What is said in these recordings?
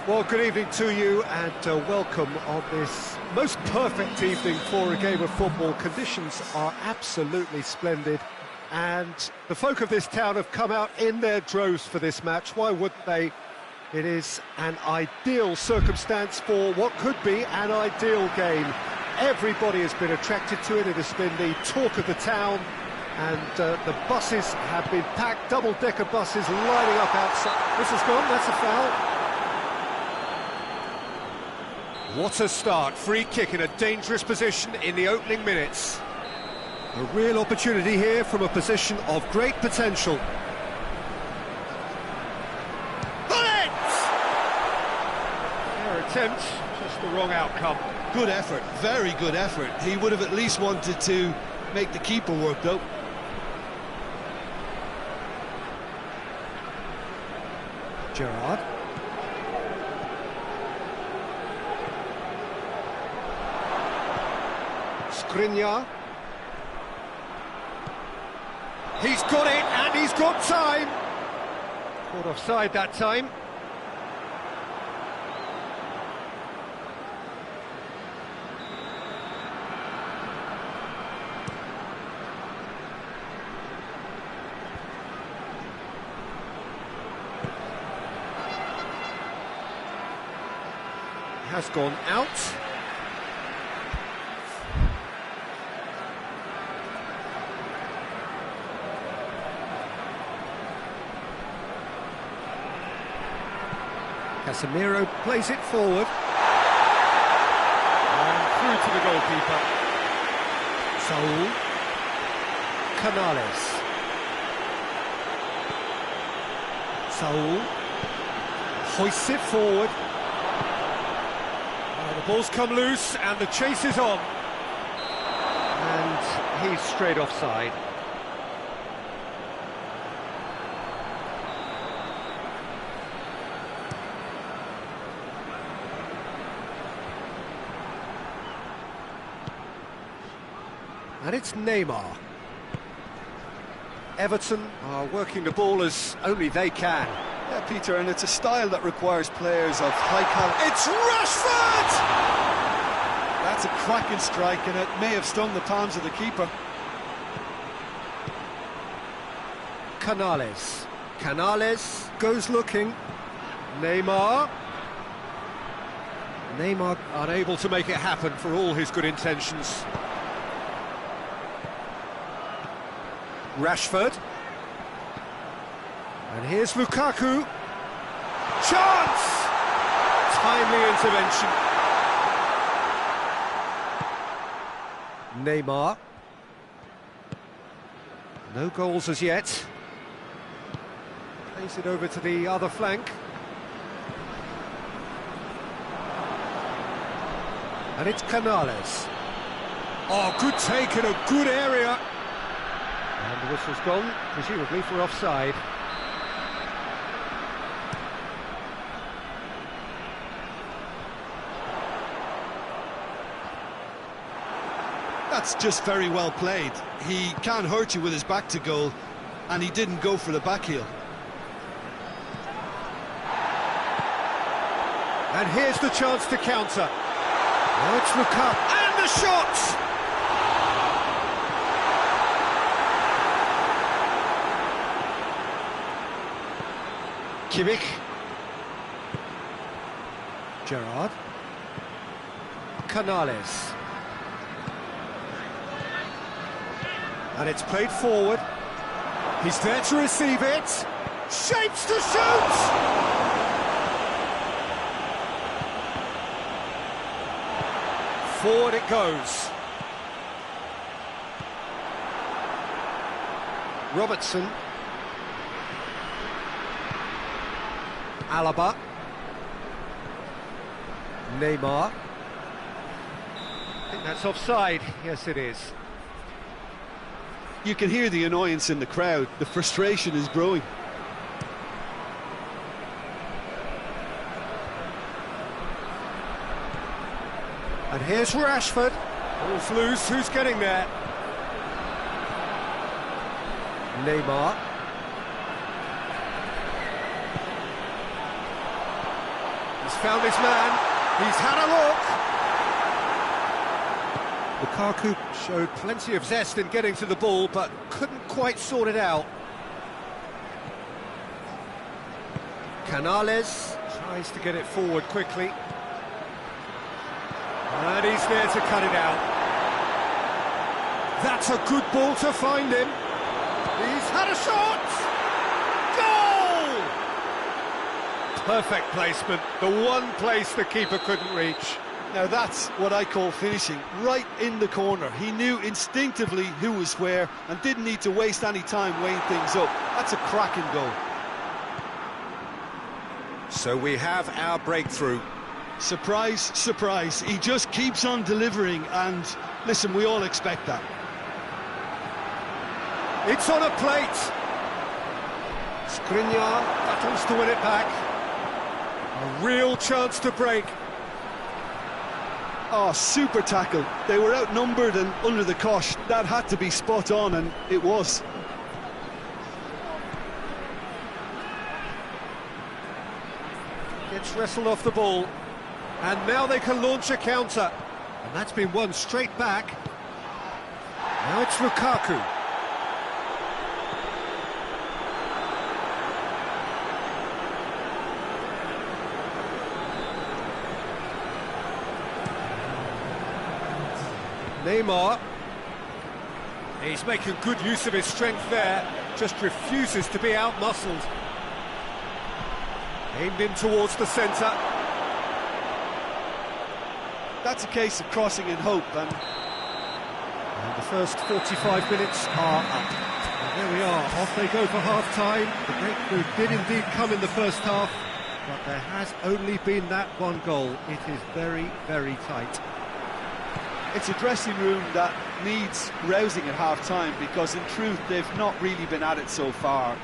Well, good evening to you and welcome on this most perfect evening for a game of football. Conditions are absolutely splendid and the folk of this town have come out in their droves for this match. Why wouldn't they? It is an ideal circumstance for what could be an ideal game. Everybody has been attracted to it. It has been the talk of the town, and the buses have been packed, double-decker buses lining up outside. This has gone, that's a foul. What a start, free kick in a dangerous position in the opening minutes. A real opportunity here from a position of great potential. Their attempt, just the wrong outcome. Good effort, very good effort. He would have at least wanted to make the keeper work though. Gerrard. Skriniar. He's got it, and he's got time. Caught offside that time. Has gone out. Casemiro plays it forward. And through to the goalkeeper. Saul. Canales. Saul. Hoists it forward. The ball's come loose and the chase is on. And he's straight offside. And it's Neymar. Everton are working the ball as only they can. Yeah, Peter, and it's a style that requires players of high caliber. It's Rashford! That's a cracking strike, and it may have stung the palms of the keeper. Canales. Canales goes looking. Neymar. Neymar unable to make it happen for all his good intentions. Rashford. And here's Lukaku. Chance! Timely intervention. Neymar. No goals as yet. Plays it over to the other flank. And it's Canales. Oh, good take in a good area. And the whistle's gone, presumably for offside. That's just very well played. He can't hurt you with his back to goal, and he didn't go for the back heel. And here's the chance to counter. Now it's Lukaku. And the shot! Kimmich. Gerrard. Canales. And it's played forward. He's there to receive it. Shapes to shoot! Forward it goes. Robertson. Alaba. Neymar. I think that's offside. Yes, it is. You can hear the annoyance in the crowd. The frustration is growing. And here's Rashford. Ball's loose. Who's getting there? Neymar. found his man. He's had a look. Lukaku showed plenty of zest in getting to the ball, but couldn't quite sort it out. Canales tries to get it forward quickly. And he's there to cut it out. That's a good ball to find him. He's had a shot! Goal! Perfect placement, the one place the keeper couldn't reach. Now that's what I call finishing, right in the corner. He knew instinctively who was where and didn't need to waste any time weighing things up. That's a cracking goal. So we have our breakthrough. Surprise, surprise, he just keeps on delivering, and listen, we all expect that. It's on a plate. Skriniar battles to win it back. A real chance to break. Oh, super tackle. They were outnumbered and under the cosh. That had to be spot on, and it was. Gets wrestled off the ball. And now they can launch a counter. And that's been won straight back. Now it's Lukaku. Neymar. He's making good use of his strength there. Just refuses to be out-muscled. Aimed in towards the centre. That's a case of crossing in hope, and the first 45 minutes are up. And there we are, off they go for half-time. The breakthrough did indeed come in the first half, but there has only been that one goal. It is very, very tight. it's a dressing room that needs rousing at half-time, because in truth they've not really been at it so far.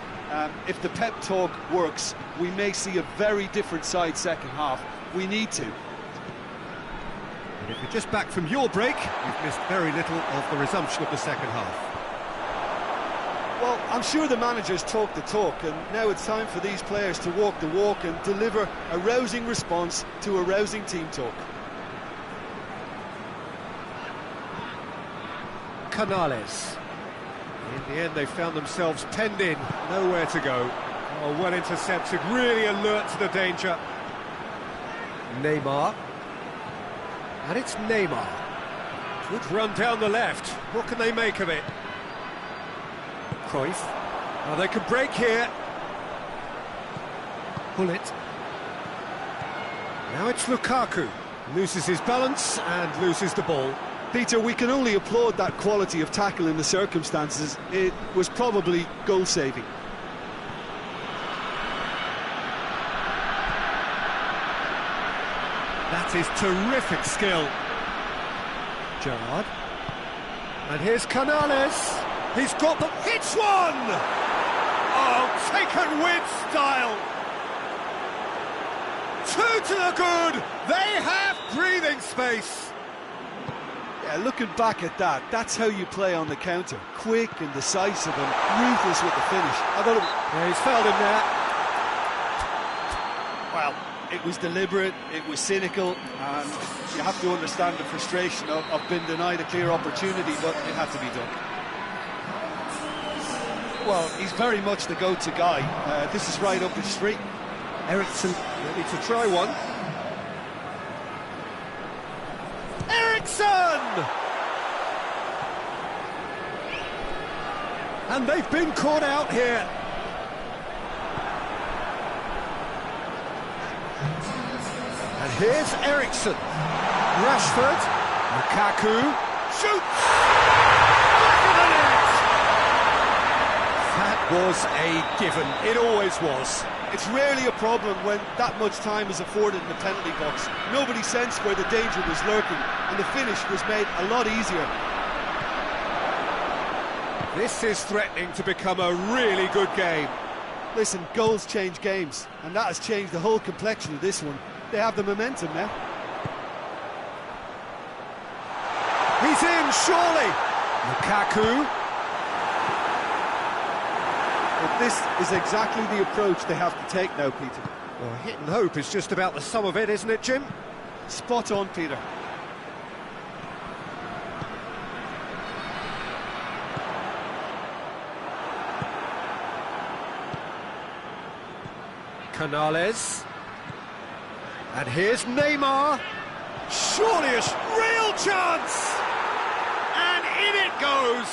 If the pep talk works, we may see a very different side second half. We need to. And if you're just back from your break, you've missed very little of the resumption of the second half. Well, I'm sure the managers talk the talk, and now it's time for these players to walk the walk and deliver a rousing response to a rousing team talk. Canales. In the end, they found themselves penned in, nowhere to go. Oh, well intercepted, really alert to the danger. Neymar. And it's Neymar. Good run down the left. What can they make of it? Cruyff. Oh, they can break here. Pull it. Now it's Lukaku. Loses his balance and loses the ball. Peter, we can only applaud that quality of tackle in the circumstances. It was probably goal-saving. That is terrific skill. Gerrard. And here's Canales. He's got the... It's one! Oh, taken with style. 2 to the good. They have breathing space. Yeah, looking back at that, that's how you play on the counter. Quick and decisive and ruthless with the finish. I thought Yeah, he's fouled him there. Well, it was deliberate, it was cynical, and you have to understand the frustration of being denied a clear opportunity, but it had to be done. Well, he's very much the go-to guy. This is right up his street. Eriksen ready to try one. Eriksen! And they've been caught out here. And here's Eriksen. Rashford. Lukaku. Shoots! Back of the net! That was a given. It always was. It's rarely a problem when that much time is afforded in the penalty box. Nobody sensed where the danger was lurking, and the finish was made a lot easier. This is threatening to become a really good game. Listen, goals change games, and that has changed the whole complexion of this one. They have the momentum now. He's in, surely! Lukaku. But this is exactly the approach they have to take now, Peter. Well, hit and hope is just about the sum of it, isn't it, Jim? Spot on, Peter. Canales. And here's Neymar. Surely a real chance! And in it goes!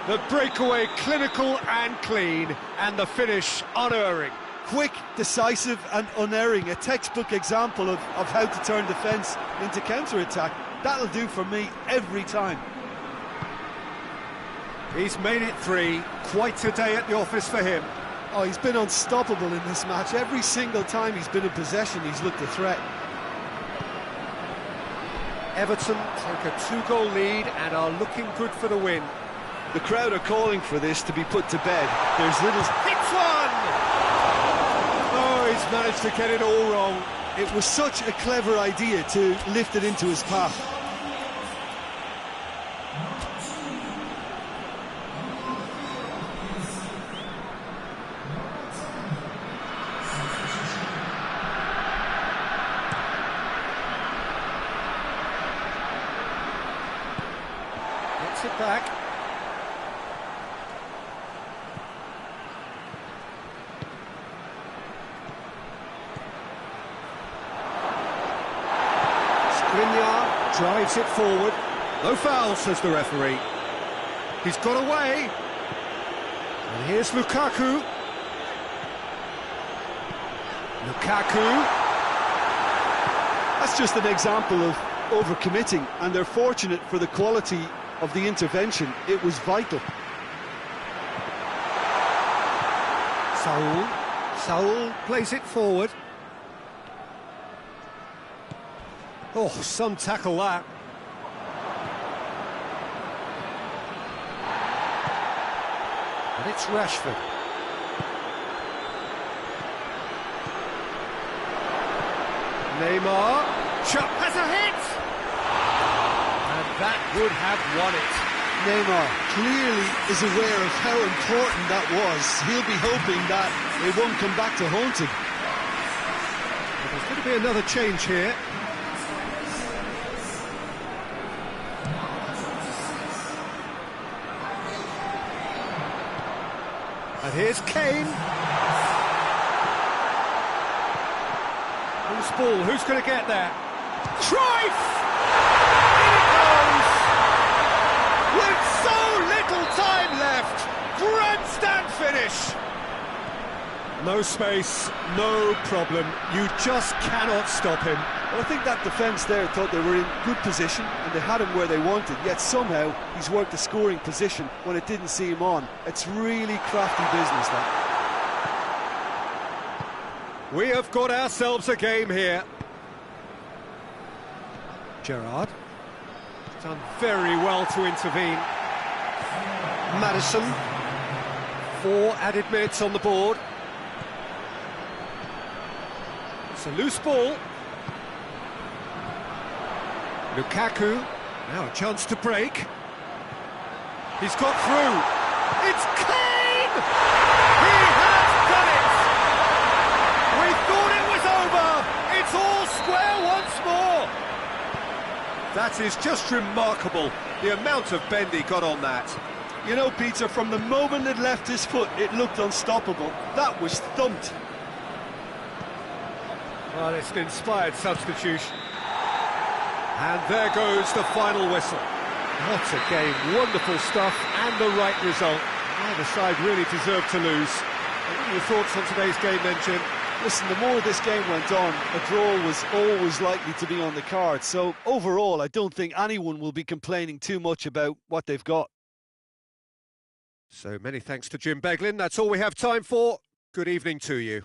The breakaway clinical and clean, and the finish unerring. Quick, decisive and unerring, a textbook example of how to turn defence into counter-attack. That'll do for me every time. He's made it 3, quite a day at the office for him. Oh, he's been unstoppable in this match. Every single time he's been in possession, he's looked a threat. Everton take a 2-goal lead and are looking good for the win. The crowd are calling for this to be put to bed. There's little... Hits one! Oh, he's managed to get it all wrong. It was such a clever idea to lift it into his path. Gets it back. Skriniar drives it forward. No foul, says the referee. He's got away. And here's Lukaku. That's just an example of overcommitting, and they're fortunate for the quality of the intervention. It was vital. Saul plays it forward. Oh, some tackle that. And it's Rashford. Neymar. Shot has a hit! And that would have won it. Neymar clearly is aware of how important that was. He'll be hoping that it won't come back to haunt him. But there's going to be another change here. And here's Kane. Loose ball, who's going to get there? Cruyff! In it goes! With so little time left! Grandstand finish! No space, no problem. You just cannot stop him. Well, I think that defence there thought they were in good position and they had him where they wanted, yet somehow he's worked the scoring position when it didn't see him on. It's really crafty business, that. We have got ourselves a game here. Gerrard. Done very well to intervene. Maddison. 4 added minutes on the board. It's a loose ball. Lukaku, now a chance to break. He's got through. It's Kane! He has done it! We thought it was over! It's all square once more! That is just remarkable, the amount of bend he got on that. You know, Peter, from the moment it left his foot, it looked unstoppable. That was thumped. Well, it's an inspired substitution. And there goes the final whistle. What a game, wonderful stuff, and the right result. Neither side really deserved to lose. What are your thoughts on today's game then, Jim? Listen, the more this game went on, a draw was always likely to be on the card. So overall, I don't think anyone will be complaining too much about what they've got. So many thanks to Jim Beglin. That's all we have time for. Good evening to you.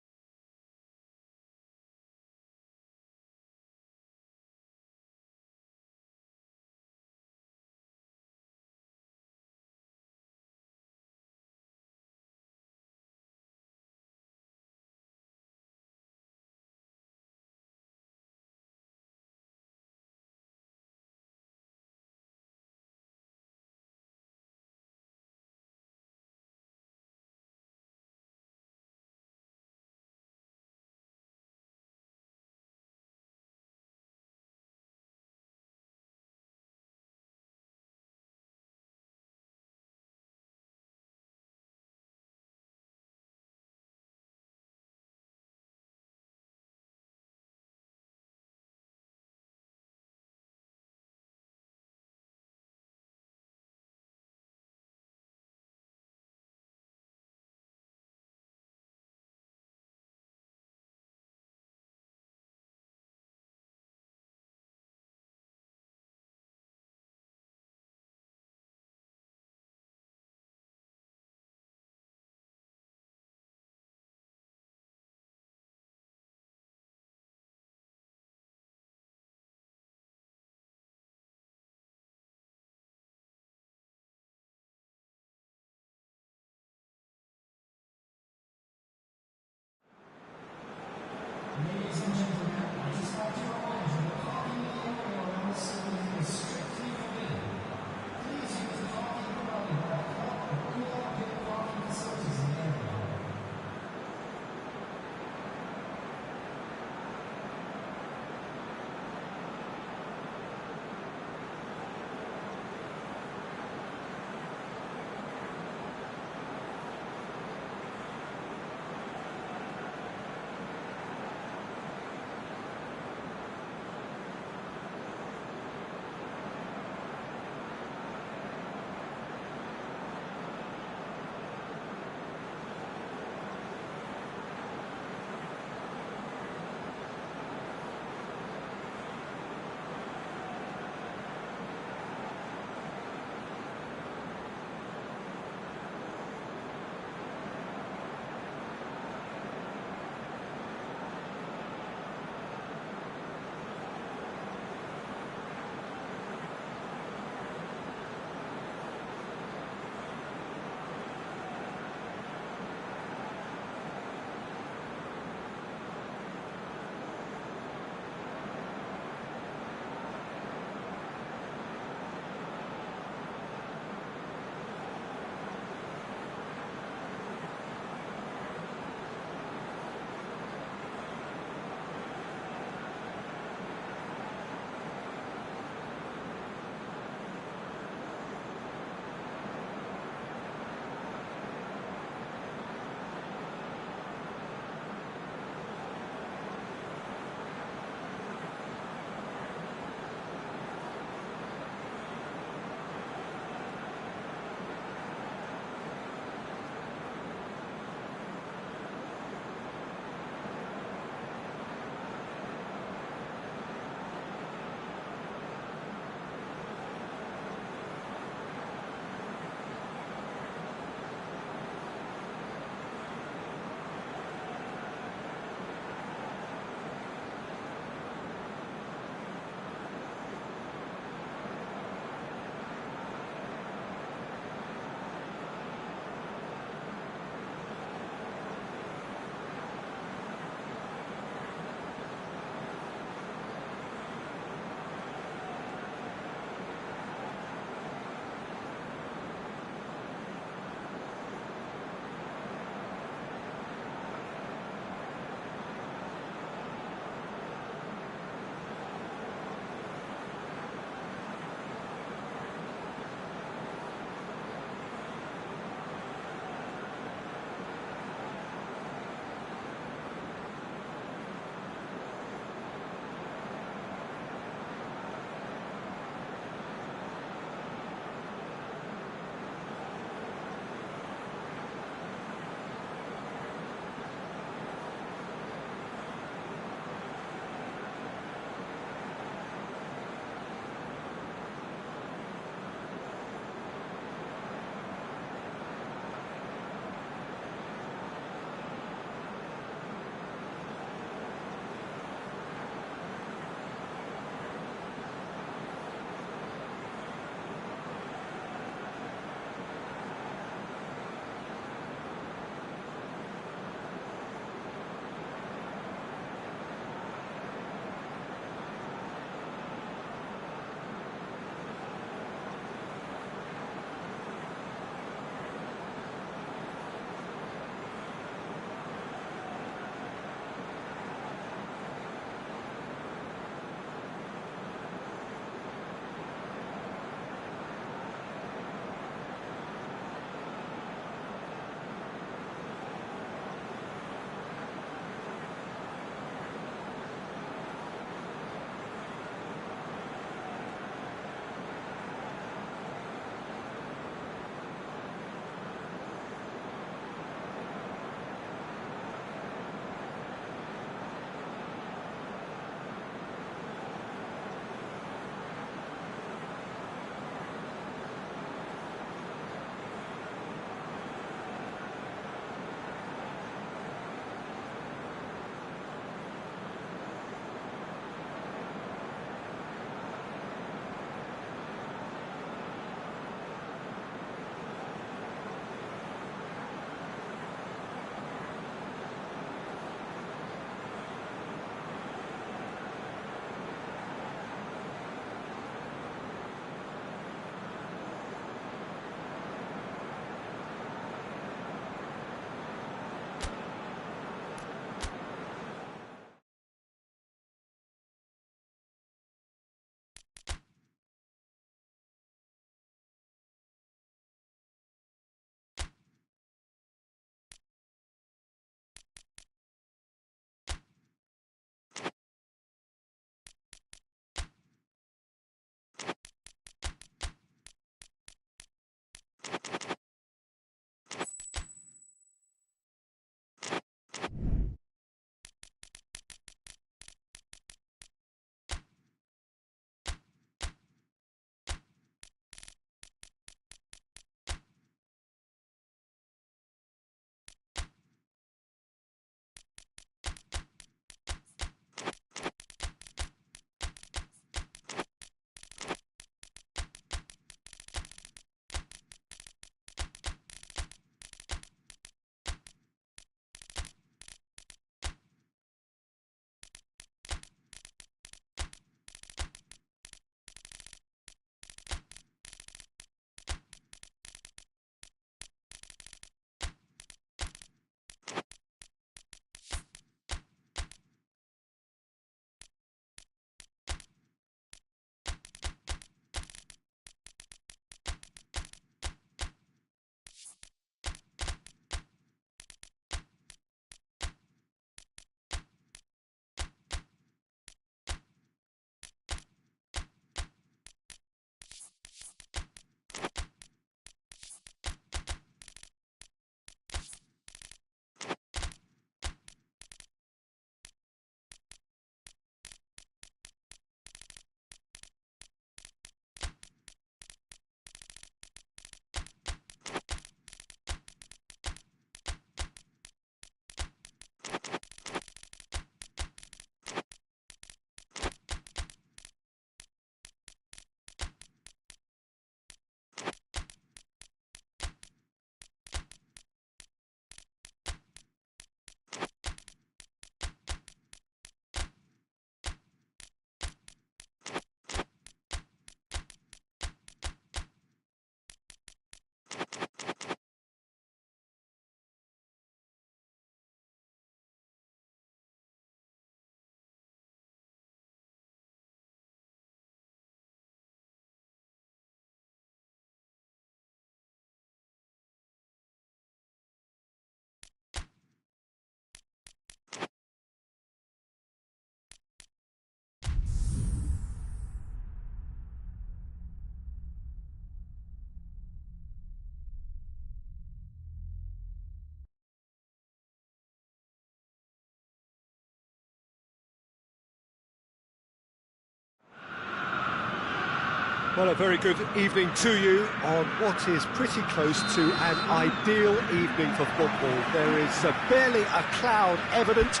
Well, a very good evening to you on what is pretty close to an ideal evening for football. There is barely a cloud evident.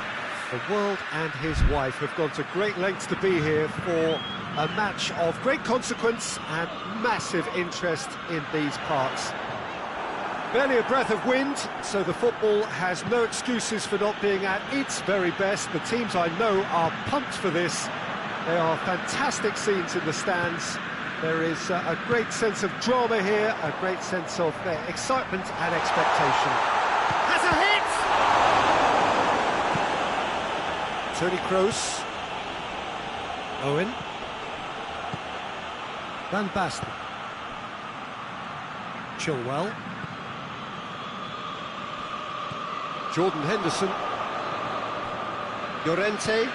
The world and his wife have gone to great lengths to be here for a match of great consequence and massive interest in these parts. Barely a breath of wind, so the football has no excuses for not being at its very best. The teams I know are pumped for this. They are fantastic scenes in the stands. There is a great sense of drama here, a great sense of excitement and expectation. Has a hit! Toni Kroos. Owen. Van Basten. Chilwell. Jordan Henderson. Llorente.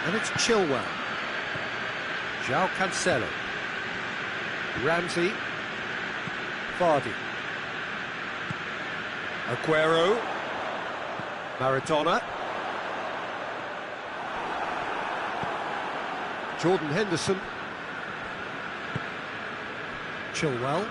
And it's Chilwell. João Cancelo. Ramsey. Vardy. Aguero. Maradona. Jordan Henderson. Chilwell.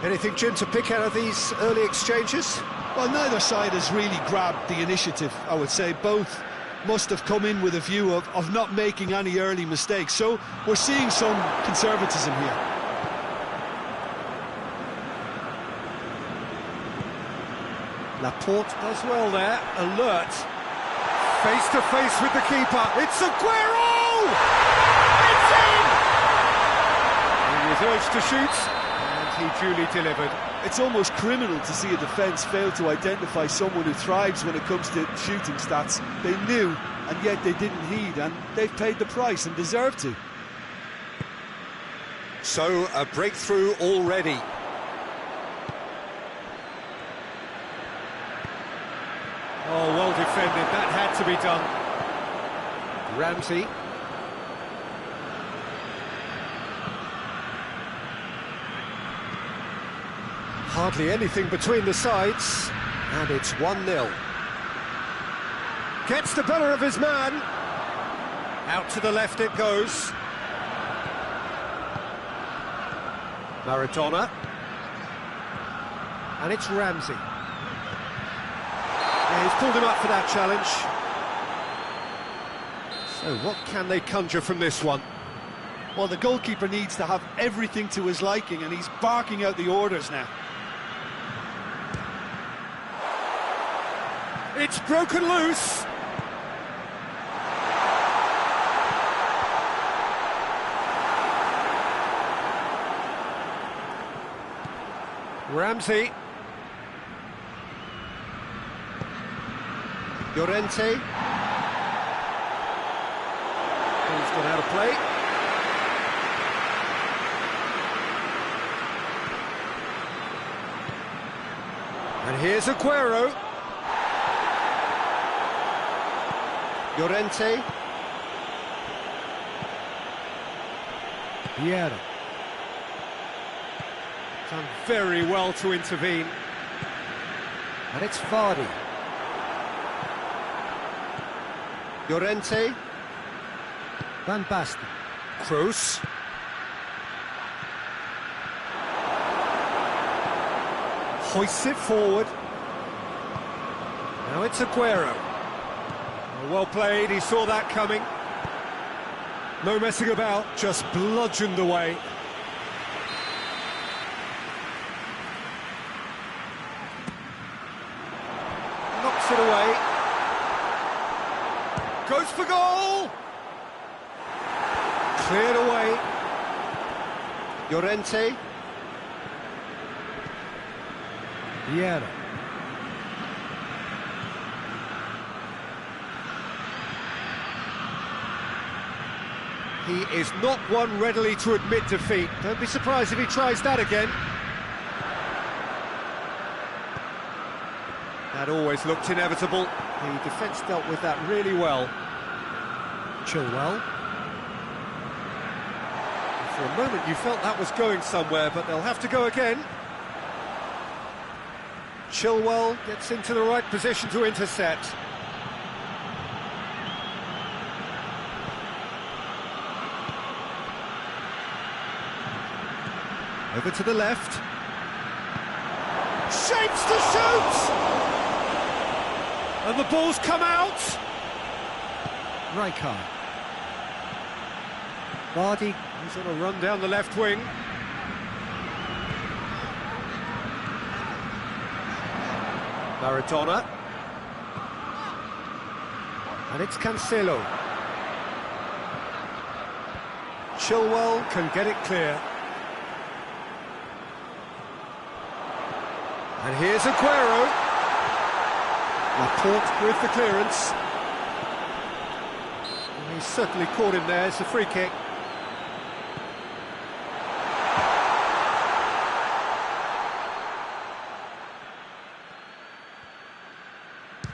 Anything, Jim, to pick out of these early exchanges? Well, neither side has really grabbed the initiative, I would say. Both must have come in with a view of not making any early mistakes. So we're seeing some conservatism here. Laporte does well there, alert. Face to face with the keeper, it's Aguero! It's in! He was urged to shoot, and he duly delivered. It's almost criminal to see a defence fail to identify someone who thrives when it comes to shooting stats. They knew, and yet they didn't heed, and they've paid the price and deserve to. So, a breakthrough already. Oh, well defended, that had to be done. Ramsey. Hardly anything between the sides, and it's 1-0. Gets the better of his man. Out to the left it goes. Maradona. And it's Ramsey. Yeah, he's pulled him up for that challenge. So what can they conjure from this one? Well, the goalkeeper needs to have everything to his liking, and he's barking out the orders now. It's broken loose. Ramsey. Llorente. He's gone out of play. And here's Aguero. Llorente. Vieira. Done very well to intervene. And it's Vardy. Llorente. Van Basten. Kroos. Hoists it forward. Now it's Aguero. Well played, he saw that coming. No messing about, just bludgeoned away. Knocks it away. Goes for goal! Cleared away. Llorente. Vieira. He is not one readily to admit defeat. Don't be surprised if he tries that again. That always looked inevitable. The defence dealt with that really well. Chilwell. For a moment you felt that was going somewhere, but they'll have to go again. Chilwell gets into the right position to intercept. Over to the left. Shapes to shoot! And the ball's come out. Rijkaard. Vardy, he's on a run down the left wing. Maradona. And it's Cancelo. Chilwell can get it clear. And here's Aguero. Laporte with the clearance. And he's certainly caught him there. It's a free kick.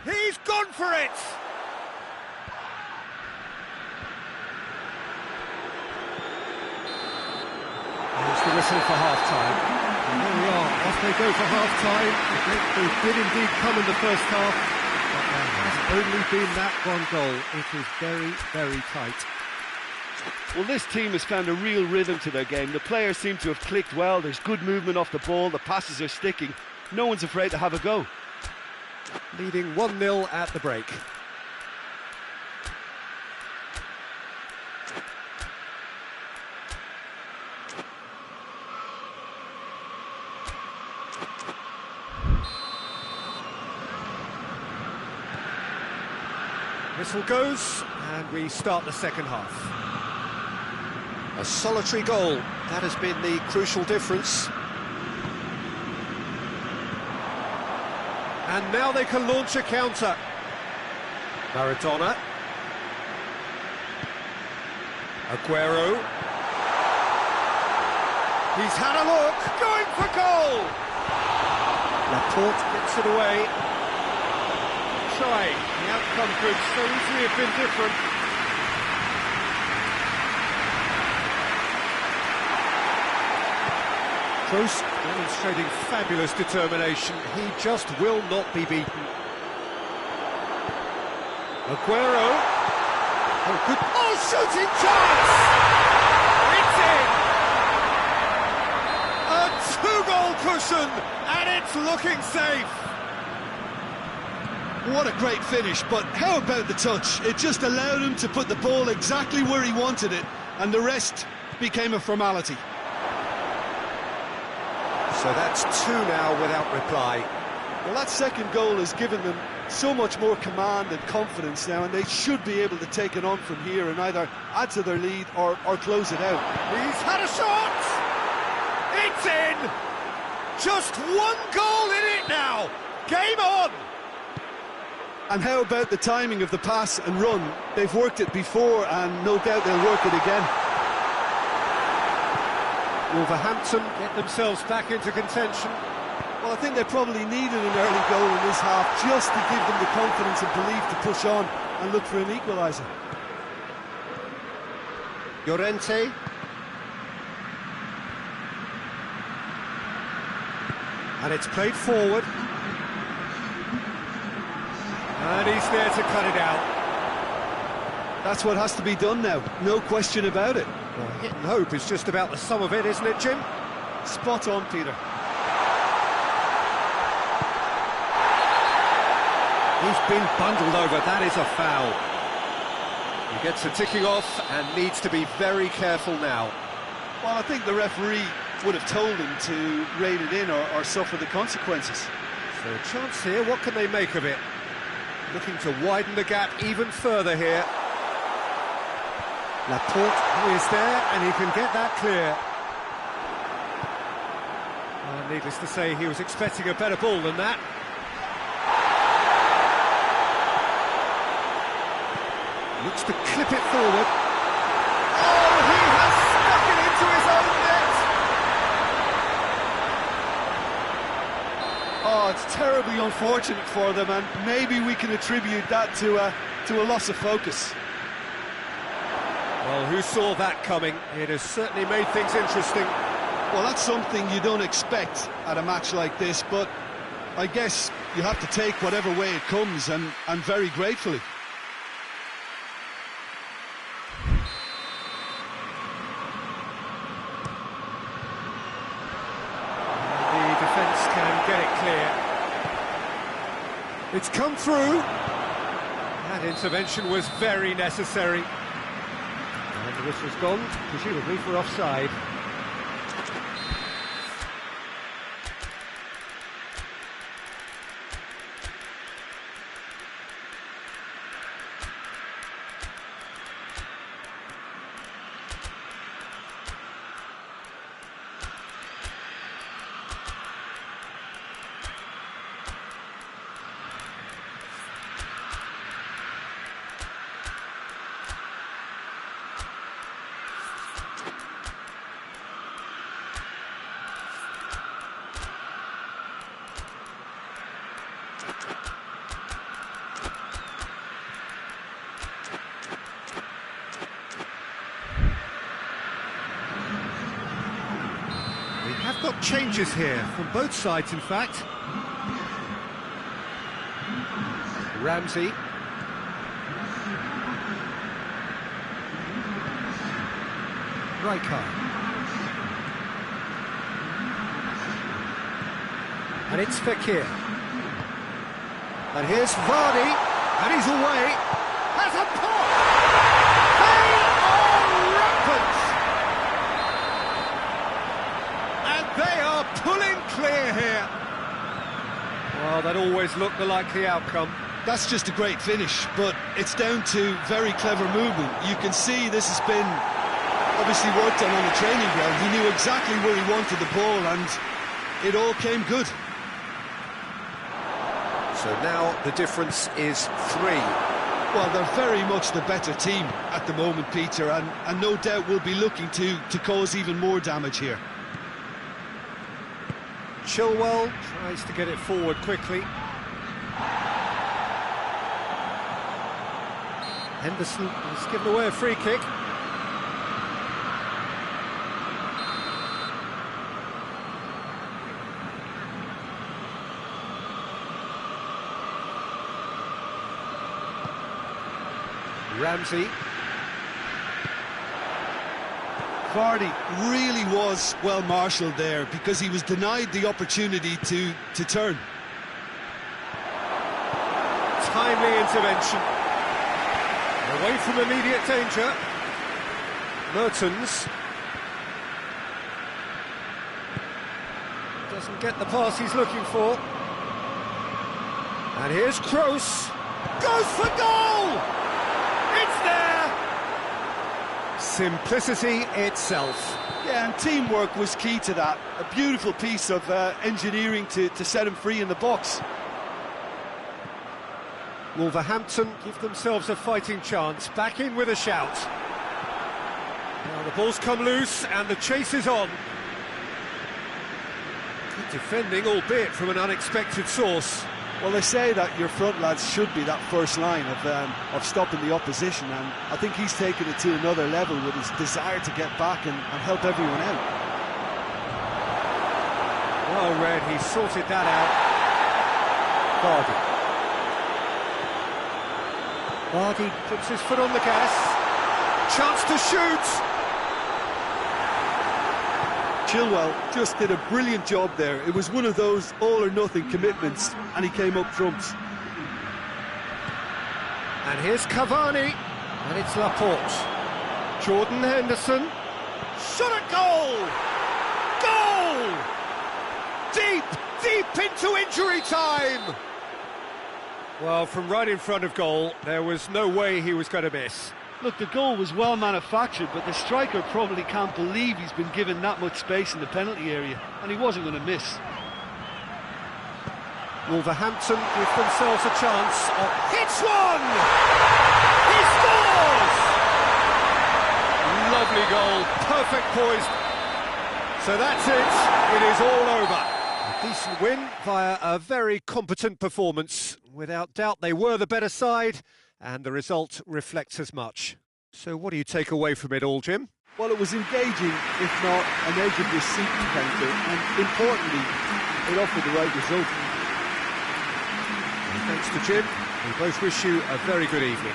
He's gone for it! There's the whistle for half-time. And there we are, off they go for half-time. They did indeed come in the first half, but there has only been that one goal. It is very, very tight. Well, this team has found a real rhythm to their game. The players seem to have clicked well. There's good movement off the ball. The passes are sticking. No one's afraid to have a go. Leading 1-0 at the break. Whistle goes, and we start the second half. A solitary goal, that has been the crucial difference. And now they can launch a counter. Maradona. Aguero. He's had a look, going for goal! Laporte gets it away. Trying, the outcome could so easily have been different. Kroos demonstrating fabulous determination. He just will not be beaten. Aguero. Oh, good. Oh, shooting chance! It's in! A two-goal cushion, and it's looking safe. What a great finish, but how about the touch? It just allowed him to put the ball exactly where he wanted it, and the rest became a formality. So that's two now without reply. Well, that second goal has given them so much more command and confidence now, and they should be able to take it on from here and either add to their lead or close it out. He's had a shot! It's in! Just one goal in it now! Game on! And how about the timing of the pass and run? They've worked it before, and no doubt they'll work it again. Wolverhampton get themselves back into contention. Well, I think they probably needed an early goal in this half just to give them the confidence and belief to push on and look for an equaliser. Llorente. And it's played forward. And he's there to cut it out. That's what has to be done now, no question about it. Well, hit and hope is just about the sum of it, isn't it, Jim? Spot on, Peter. He's been bundled over, that is a foul. He gets a ticking off and needs to be very careful now. Well, I think the referee would have told him to rate it in or suffer the consequences. So a chance here, what can they make of it? Looking to widen the gap even further here. Laporte is there, and he can get that clear. Needless to say, he was expecting a better ball than that. Looks to clip it forward. Oh, he has stuck it into his own net! Oh, it's terribly unfortunate for them, and maybe we can attribute that to a loss of focus. Well, who saw that coming? It has certainly made things interesting. Well, that's something you don't expect at a match like this, but I guess you have to take whatever way it comes, and very gratefully. and get it clear. It's come through. That intervention was very necessary. And the whistle's gone, presumably for offside. We have got changes here, from both sides in fact. Ramsey. Rijkaard. And it's Fekir. And here's Vardy, and he's away. Has a pop! They are rampant! And they are pulling clear here. Well, that always looked the likely outcome. That's just a great finish, but it's down to very clever movement. You can see this has been obviously worked on the training ground. He knew exactly where he wanted the ball, and it all came good. So now the difference is 3. Well, they're very much the better team at the moment, Peter, and no doubt will be looking to cause even more damage here. Chilwell tries to get it forward quickly. Henderson has given away a free kick. Ramsey. Vardy really was well marshalled there because he was denied the opportunity to turn. Timely intervention. Away from immediate danger. Mertens. Doesn't get the pass he's looking for. And here's Kroos. Goes for goal! It's there! Simplicity itself. Yeah, and teamwork was key to that. A beautiful piece of engineering to set him free in the box. Wolverhampton give themselves a fighting chance, back in with a shout. Now the ball's come loose and the chase is on. Good defending, albeit from an unexpected source. Well, they say that your front lads should be that first line of stopping the opposition, and I think he's taken it to another level with his desire to get back and help everyone out. Well read, he sorted that out. Vardy. Vardy puts his foot on the gas. Chance to shoot! Chilwell just did a brilliant job there. It was one of those all-or-nothing commitments, and he came up trumps. And here's Cavani, and it's Laporte. Jordan Henderson. Shot at goal! Goal! Deep into injury time! Well, from right in front of goal, there was no way he was going to miss. Look, the goal was well manufactured, but the striker probably can't believe he's been given that much space in the penalty area, and he wasn't going to miss. Wolverhampton give themselves a chance. Hits one! He scores! Lovely goal, perfect poised. So that's it, it is all over. A decent win via a very competent performance. Without doubt, they were the better side, and the result reflects as much. So what do you take away from it all, Jim? Well, it was engaging, if not an edge of your seat encounter, and importantly, it offered the right result. And thanks to Jim, we both wish you a very good evening.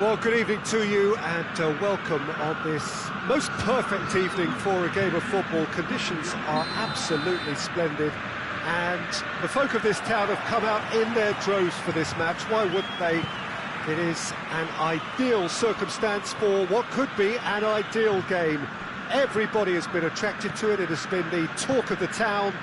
Well, good evening to you and welcome on this most perfect evening for a game of football. Conditions are absolutely splendid and the folk of this town have come out in their droves for this match. Why wouldn't they? It is an ideal circumstance for what could be an ideal game. Everybody has been attracted to it. It has been the talk of the town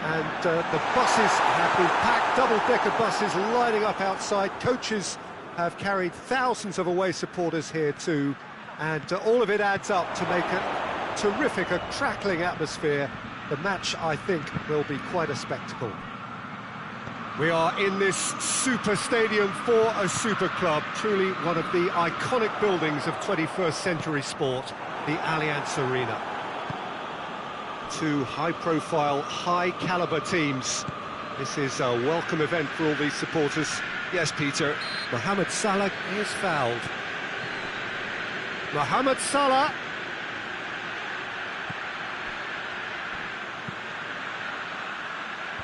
and the buses have been packed, double-decker buses lining up outside. Coaches have carried thousands of away supporters here too, and all of it adds up to make a terrific, a crackling atmosphere. The match, I think, will be quite a spectacle. We are in this super stadium for a super club, truly one of the iconic buildings of 21st century sport, the Allianz Arena. Two high-profile, high-caliber teams. This is a welcome event for all these supporters. Yes, Peter. Mohamed Salah is fouled. Mohamed Salah.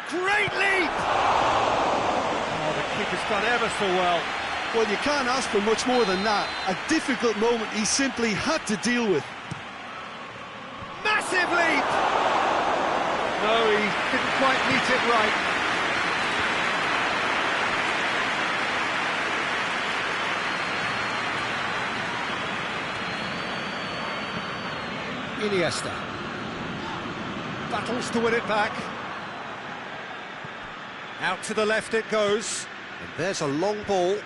Great leap! Oh, the keeper's done ever so well. Well, you can't ask for much more than that. A difficult moment he simply had to deal with. Massive leap! No, he didn't quite meet it right. Iniesta battles to win it back. Out to the left it goes, and there's a long ball.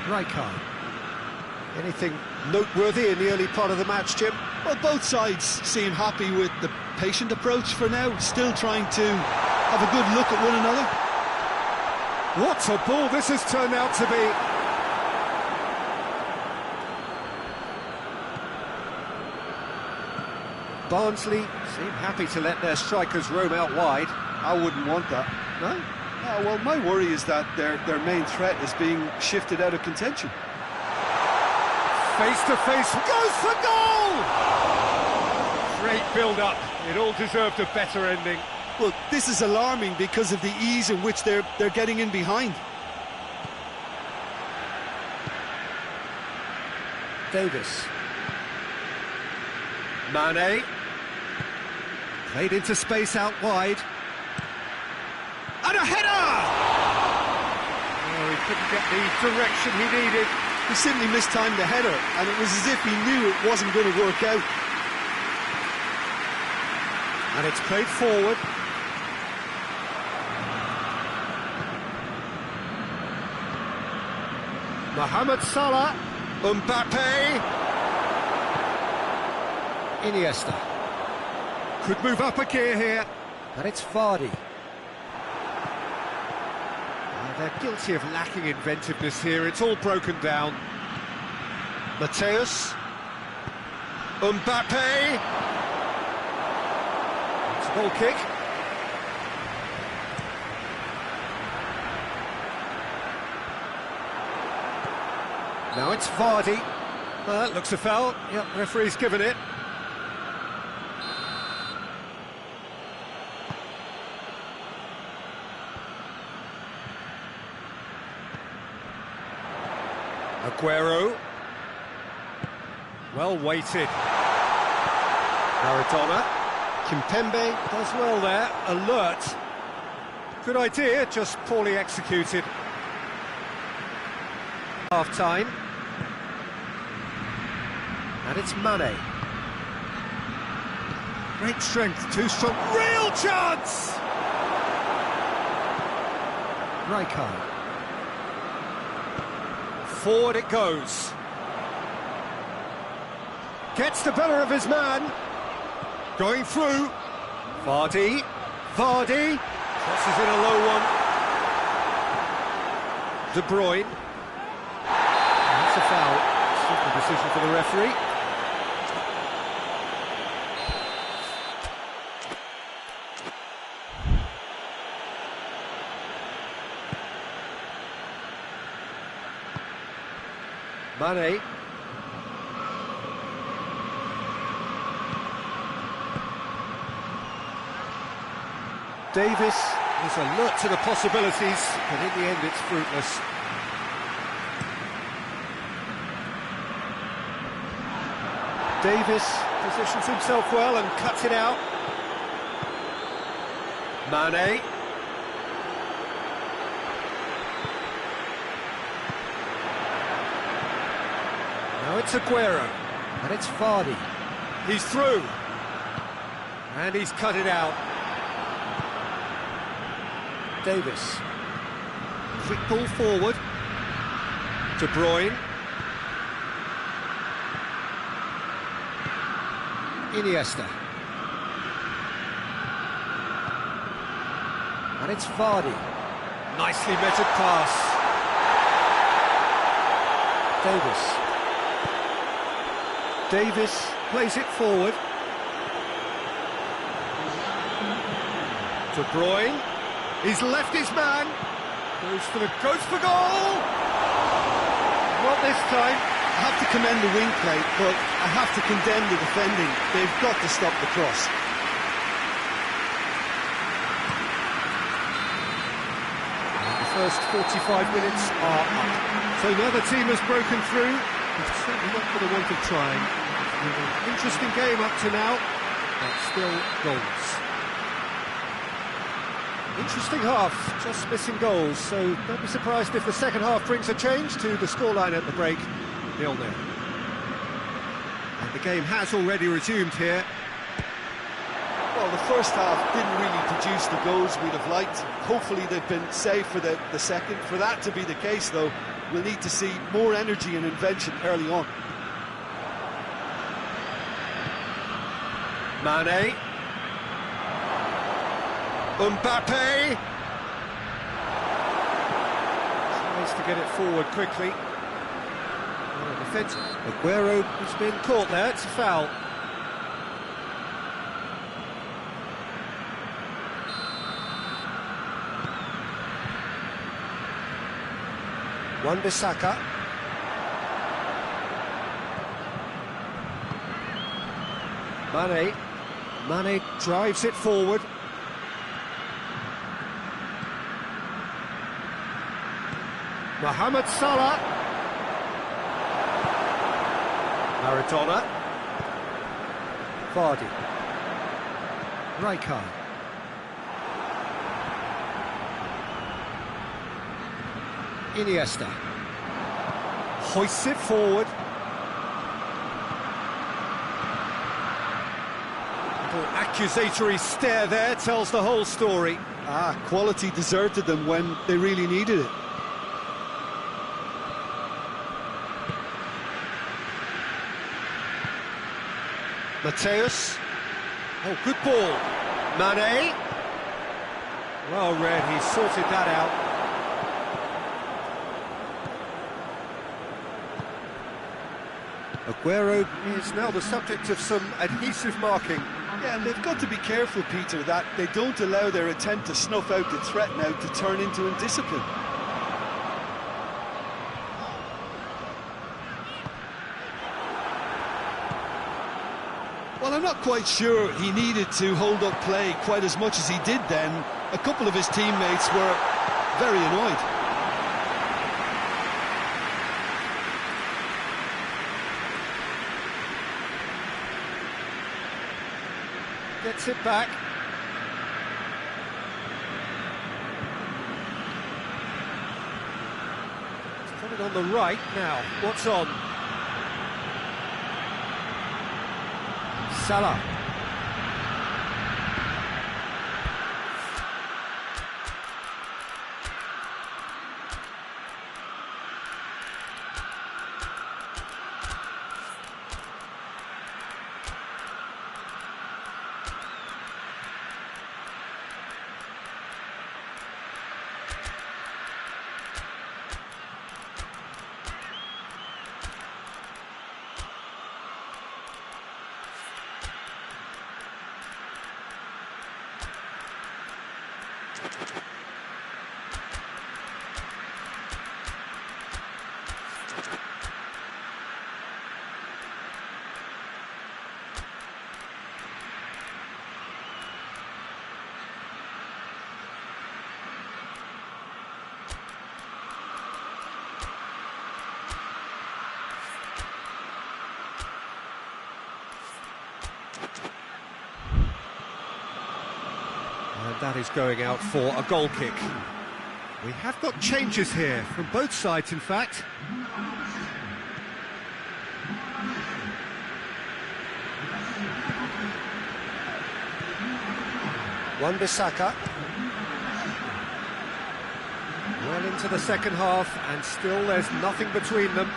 Rijkaard. Anything noteworthy in the early part of the match, Jim? Well, both sides seem happy with the patient approach for now, still trying to have a good look at one another. What a ball this has turned out to be. Barnsley seem happy to let their strikers roam out wide. I wouldn't want that. No? No, well, my worry is that their main threat is being shifted out of contention. Face to face, goes for goal! Great build-up. It all deserved a better ending. Well, this is alarming because of the ease in which they're getting in behind. Davis. Mane. Played into space out wide. And a header! Oh, he couldn't get the direction he needed. He simply mistimed the header, and it was as if he knew it wasn't going to work out. And it's played forward. Mohamed Salah, Mbappe, Iniesta. Could move up a gear here, and it's Vardy. They're guilty of lacking inventiveness here, it's all broken down. Mateus, Mbappe. It's a goal kick. Now it's Vardy. That looks a foul. Yep, referee's given it. Aguero. Well weighted. Maradona. Kimpembe does well there. Alert. Good idea, just poorly executed. Half-time. And it's Mane. Great strength, too strong. Real chance! Rijkaard. Forward it goes. Gets the better of his man. Going through. Vardy. Vardy. Crosses in a low one. De Bruyne. That's a foul. Simple decision for the referee. Mane. Davis is alert to the possibilities, but in the end it's fruitless. Davis positions himself well and cuts it out. Mane. Now it's Aguero, and it's Vardy. He's through, and he's cut it out. Davis. Quick ball forward. De Bruyne. Iniesta. And it's Vardy. Nicely measured pass. Davis plays it forward. De Bruyne. He's left his man. Goes for goal. Not this time. I have to commend the wing play, but I have to condemn the defending. They've got to stop the cross. The first 45 minutes are up. So now the team has broken through. It's certainly not for the want of trying. Interesting game up to now, but still goals. Interesting half, just missing goals, so don't be surprised if the second half brings a change to the scoreline at the break, 0-0. And the game has already resumed here. Well, the first half didn't really produce the goals we'd have liked. Hopefully they've been saved for the second. For that to be the case, though, we'll need to see more energy and invention early on. Mane. Mbappe tries to get it forward quickly. Defence. Aguero has been caught there. It's a foul. Wan-Bissaka. Mane drives it forward. Mohamed Salah. Maradona. Vardy. Rijkaard. Iniesta. Hoists it forward. Little accusatory stare there tells the whole story. Quality deserted them when they really needed it. Mateus. Oh, good ball. Mane. Well read, he sorted that out. Aguero is now the subject of some adhesive marking. Yeah, and they've got to be careful, Peter, that they don't allow their attempt to snuff out the threat now to turn into indiscipline. Well, I'm not quite sure he needed to hold up play quite as much as he did then. A couple of his teammates were very annoyed. Gets it back. It's coming on the right now. What's on? Salah. And that is going out for a goal kick. We have got changes here, from both sides in fact. Wan-Bissaka. Well into the second half, and still there's nothing between them.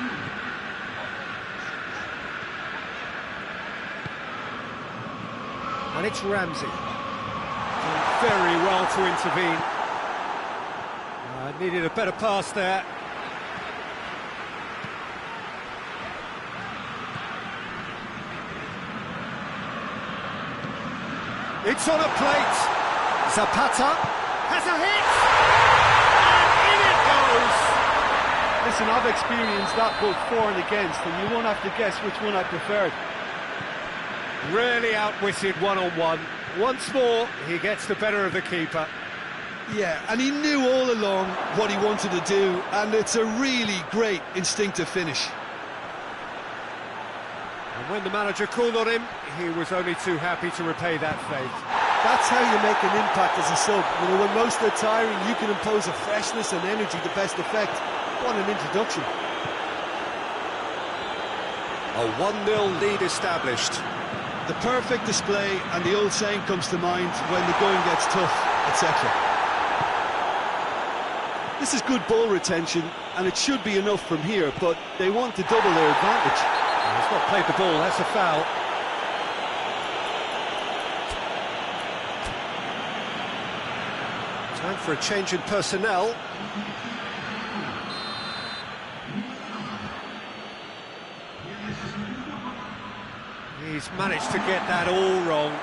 And it's Ramsey. Doing very well to intervene. Needed a better pass there. It's on a plate. Zapata has a hit, and in it goes. Listen, I've experienced that both for and against, and you won't have to guess which one I preferred. Really outwitted one-on-one. Once more, he gets the better of the keeper. Yeah, and he knew all along what he wanted to do, and it's a really great instinctive finish. And when the manager called on him, he was only too happy to repay that faith. That's how you make an impact as a sub. You know, when most are tiring, you can impose a freshness and energy to best effect. What an introduction. A 1-0 lead established. The perfect display, and the old saying comes to mind: when the going gets tough, etc. This is good ball retention, and it should be enough from here, but they want to double their advantage. He's not played the ball, that's a foul. Time for a change in personnel. He's managed to get that all wrong.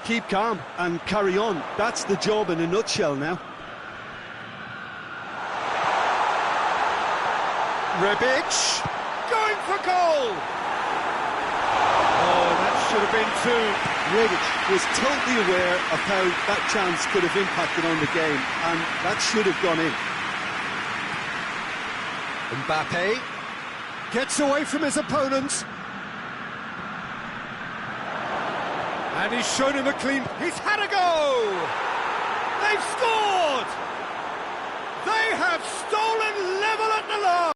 Keep calm and carry on. That's the job in a nutshell now. Rebic, going for goal! Oh, that should have been two. Rebic was totally aware of how that chance could have impacted on the game, and that should have gone in. Mbappe gets away from his opponent. And he's shown him a clean... He's had a go! They've scored! They have stolen level at the line!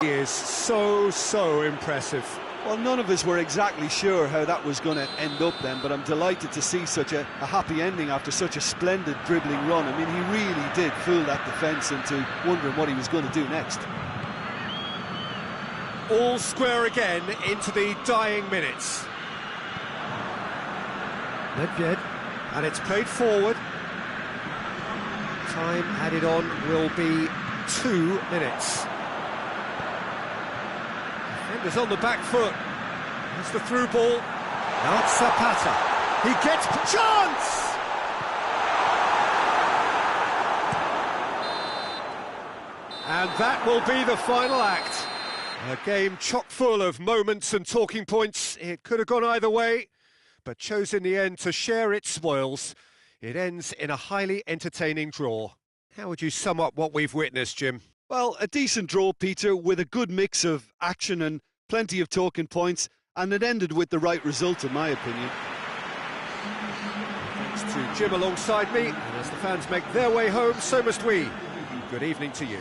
He is so impressive. Well, none of us were exactly sure how that was going to end up then, but I'm delighted to see such a happy ending after such a splendid dribbling run. I mean, he really did fool that defence into wondering what he was going to do next. All square again into the dying minutes. Nedved, and it's played forward. Time added on will be 2 minutes. Defenders on the back foot. It's the through ball. Now it's Zapata. He gets chance! And that will be the final act. A game chock full of moments and talking points. It could have gone either way, but chose in the end to share its spoils. It ends in a highly entertaining draw. How would you sum up what we've witnessed, Jim? Well, a decent draw, Peter, with a good mix of action and plenty of talking points, and it ended with the right result, in my opinion. Thanks to Jim alongside me, and as the fans make their way home, so must we. Good evening to you.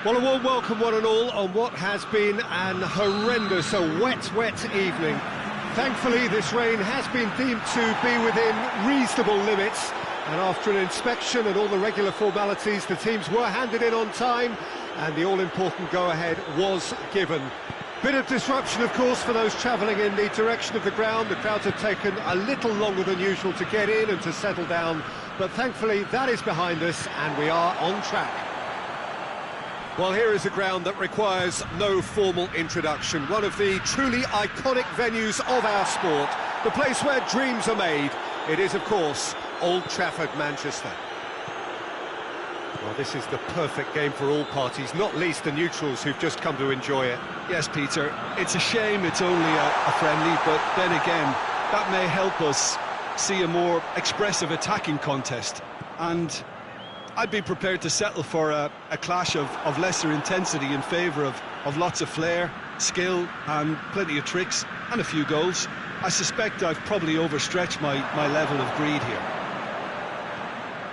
Well, a warm welcome one and all on what has been an horrendous, wet evening. Thankfully, this rain has been deemed to be within reasonable limits, and after an inspection and all the regular formalities, the teams were handed in on time, and the all-important go-ahead was given. Bit of disruption, of course, for those travelling in the direction of the ground. The crowds have taken a little longer than usual to get in and to settle down, but thankfully that is behind us, and we are on track. Well, here is a ground that requires no formal introduction. One of the truly iconic venues of our sport. The place where dreams are made. It is, of course, Old Trafford, Manchester. Well, this is the perfect game for all parties, not least the neutrals who've just come to enjoy it. Yes, Peter, it's a shame it's only a friendly, but then again, that may help us see a more expressive attacking contest. And I'd be prepared to settle for a clash of lesser intensity in favour of lots of flair, skill and plenty of tricks and a few goals. I suspect I've probably overstretched my level of greed here.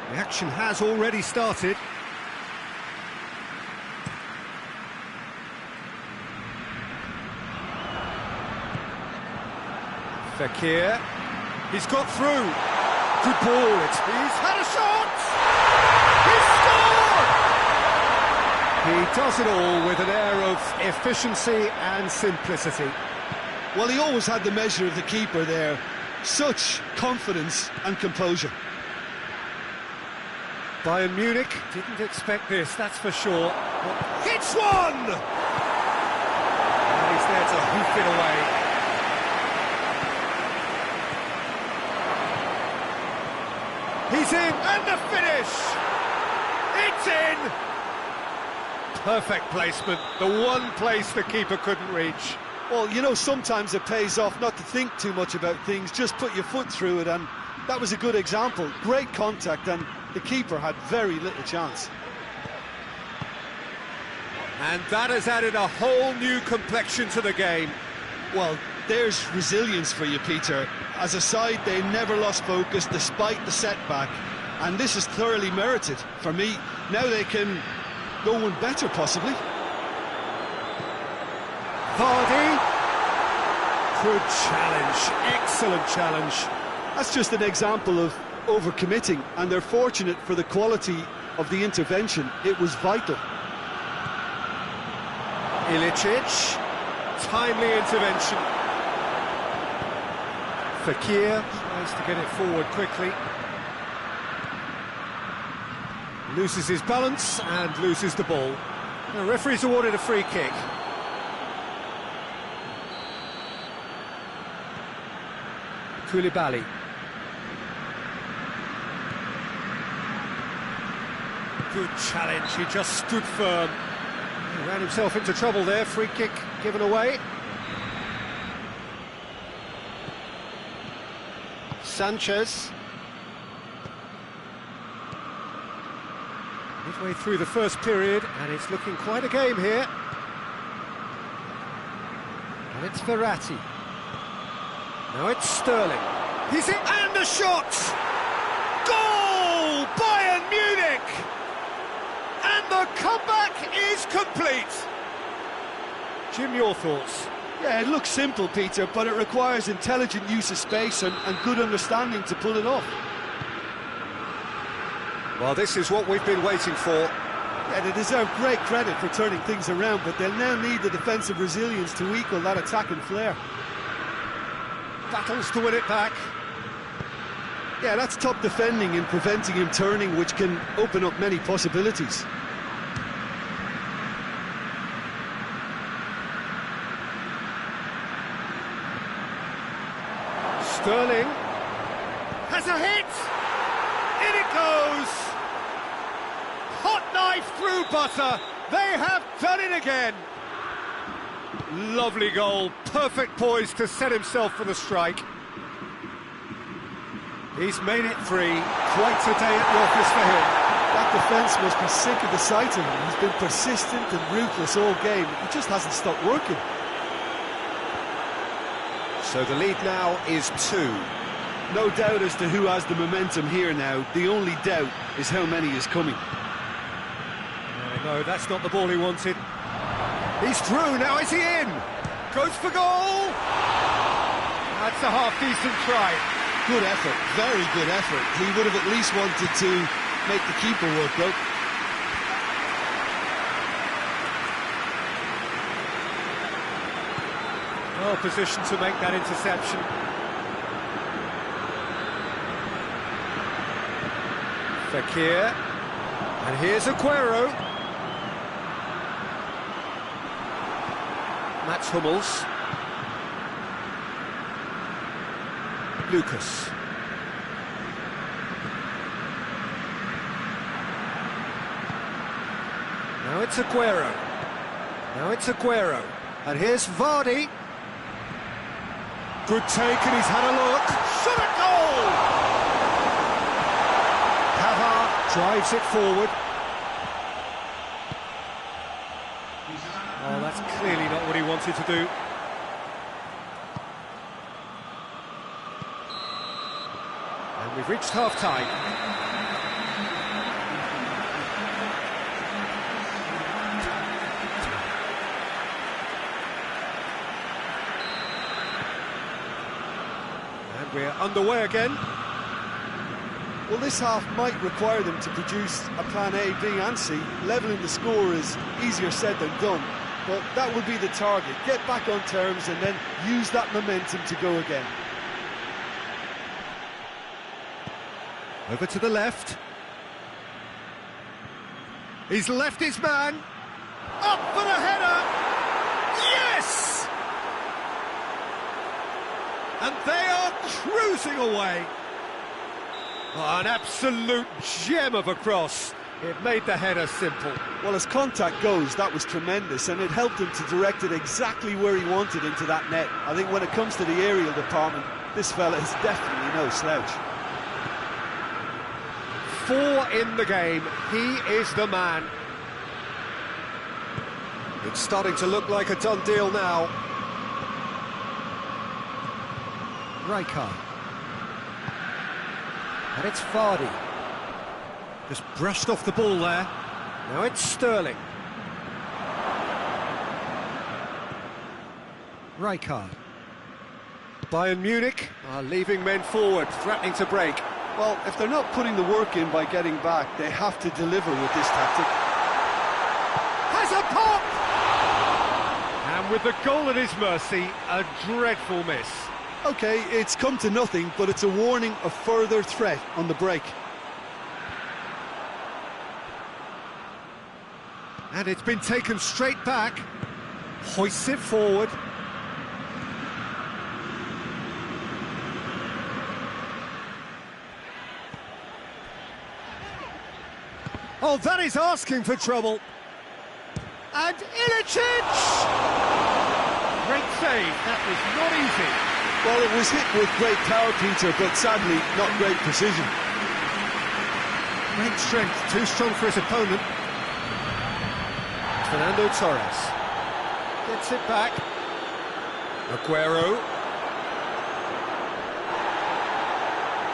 The action has already started. Fekir, he's got through. Good ball, he's had a shot! He scored! He does it all with an air of efficiency and simplicity. Well, he always had the measure of the keeper there. Such confidence and composure. Bayern Munich didn't expect this, that's for sure. Hits one! And he's there to hoof it away. He's in, and the finish! It's in! Perfect placement, the one place the keeper couldn't reach. Well, you know, sometimes it pays off not to think too much about things, just put your foot through it, and that was a good example. Great contact, and the keeper had very little chance. And that has added a whole new complexion to the game. Well, there's resilience for you, Peter. As a side, they never lost focus despite the setback, and this is thoroughly merited. For me, now they can go one better, possibly. Vardy. Good challenge, excellent challenge. That's just an example of overcommitting, and they're fortunate for the quality of the intervention. It was vital. Ilicic, timely intervention. Fekir tries to get it forward quickly. Loses his balance and loses the ball. The referee's awarded a free kick. Koulibaly. Good challenge, he just stood firm. He ran himself into trouble there, free kick given away. Sanchez. Midway through the first period, and it's looking quite a game here. And it's Verratti. Now it's Sterling. He's in, and the shot! Goal! Bayern Munich! And the comeback is complete. Jim, your thoughts? Yeah, it looks simple, Peter, but it requires intelligent use of space and good understanding to pull it off. Well, this is what we've been waiting for. Yeah, they deserve great credit for turning things around, but they'll now need the defensive resilience to equal that attacking flair. Battles to win it back. Yeah, that's top defending and preventing him turning, which can open up many possibilities. Sterling has a hit! In it goes! Hot knife through butter! They have done it again! Lovely goal, perfect poise to set himself for the strike. He's made it three, quite a day at the office for him. That defence must be sick of the sight of him. He's been persistent and ruthless all game. He just hasn't stopped working. So the lead now is 2. No doubt as to who has the momentum here now. The only doubt is how many is coming. No, that's not the ball he wanted. He's through, now is he in? Goes for goal! That's a half-decent try. Good effort, very good effort. He would have at least wanted to make the keeper work, though. Well positioned to make that interception. Fekir. And here's Aguero. Mats Hummels. Lucas. Now it's Aguero. Now it's Aguero. And here's Vardy. Good take, and he's had a look. Shot at goal! Pavard drives it forward. Oh, that's clearly not what he wanted to do. And we've reached half-time. And we're underway again. Well, this half might require them to produce a plan A, B and C. Levelling the score is easier said than done, but that would be the target. Get back on terms and then use that momentum to go again. Over to the left. He's left his man. Up for the header! Yes! And they are cruising away. Oh, an absolute gem of a cross. It made the header simple. Well, as contact goes, that was tremendous, and it helped him to direct it exactly where he wanted into that net. I think when it comes to the aerial department, this fella is definitely no slouch. 4 in the game. He is the man. It's starting to look like a done deal now. Rijkaard. And it's Vardy. Just brushed off the ball there. Now it's Sterling. Rijkaard. Bayern Munich are leaving men forward, threatening to break. Well, if they're not putting the work in by getting back, they have to deliver with this tactic. Has a pop! And with the goal at his mercy, a dreadful miss. OK, it's come to nothing, but it's a warning of further threat on the break. And it's been taken straight back. Hoists it forward. Oh, that is asking for trouble. And Ilicic! Great save, that was not easy. Well, it was hit with great power, Peter, but sadly, not great precision. Great strength, too strong for his opponent. Fernando Torres. Gets it back. Aguero.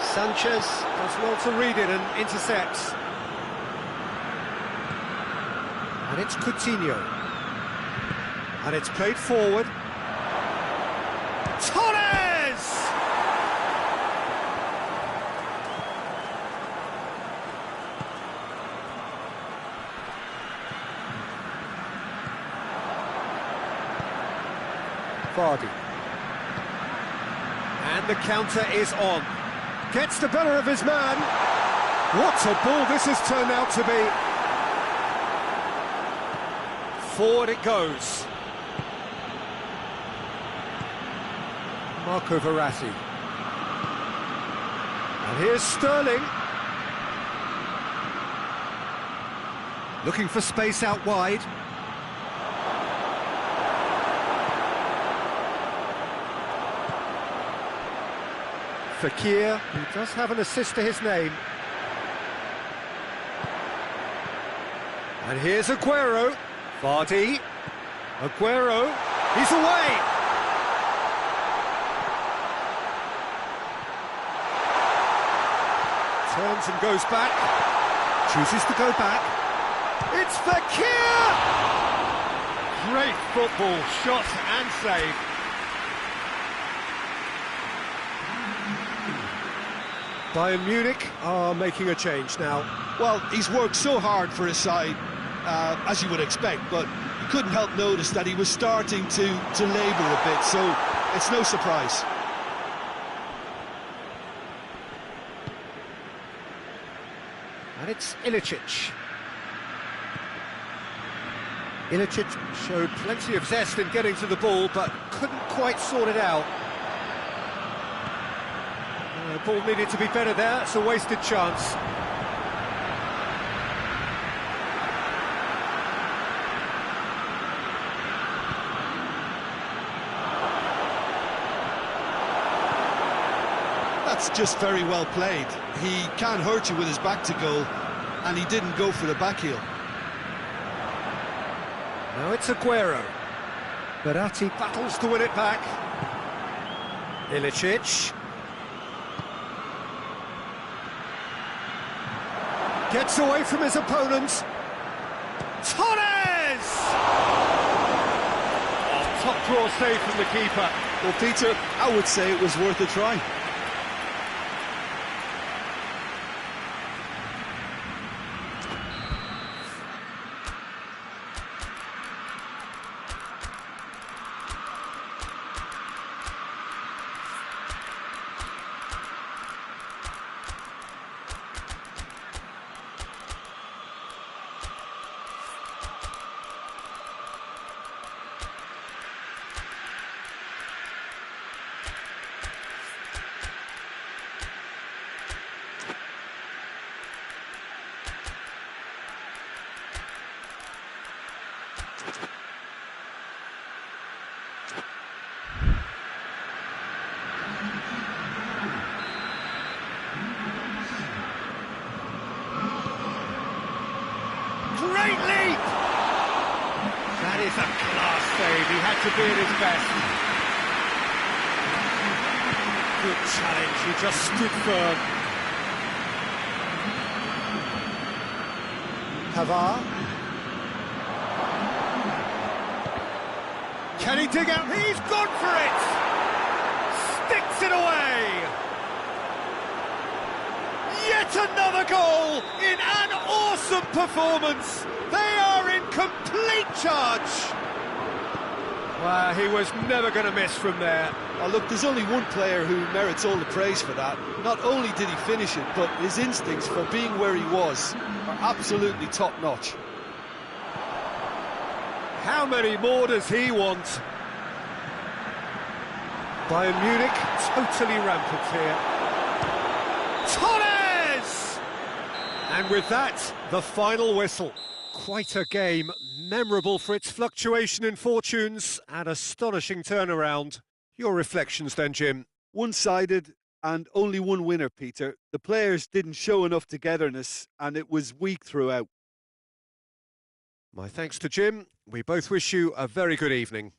Sanchez does well to read it and intercepts. And it's Coutinho. And it's played forward. Torres! Vardy. And the counter is on. Gets the better of his man. What a ball this has turned out to be. Forward it goes. Marco Verratti. And here's Sterling. Looking for space out wide. Fekir, who does have an assist to his name. And here's Aguero. Vardy. Aguero. He's away. Turns and goes back. Chooses to go back. It's Fekir! Great football, shot and save. Bayern Munich are making a change now. Well, he's worked so hard for his side, as you would expect, but you couldn't help notice that he was starting to labour a bit, so it's no surprise. And it's Ilicic. Ilicic showed plenty of zest in getting to the ball, but couldn't quite sort it out. The ball needed to be better there, it's a wasted chance. That's just very well played. He can't hurt you with his back to goal, and he didn't go for the back heel. Now it's Aguero. Verratti battles to win it back. Ilicic. Gets away from his opponents. Torres! Oh, top draw save from the keeper. Well, Peter, I would say it was worth a try. Great leap! That is a class save, he had to be at his best. Good challenge, he just stood firm. Pavard. Can he dig out? He's gone for it! Sticks it away! Yet another goal in an awesome performance. They are in complete charge. Well, he was never going to miss from there. Oh, look, there's only one player who merits all the praise for that. Not only did he finish it, but his instincts for being where he was are absolutely top-notch. How many more does he want? Bayern Munich totally rampant here. Torres! And with that, the final whistle. Quite a game, memorable for its fluctuation in fortunes and astonishing turnaround. Your reflections then, Jim? One-sided and only one winner, Peter. The players didn't show enough togetherness and it was weak throughout. My thanks to Jim. We both wish you a very good evening.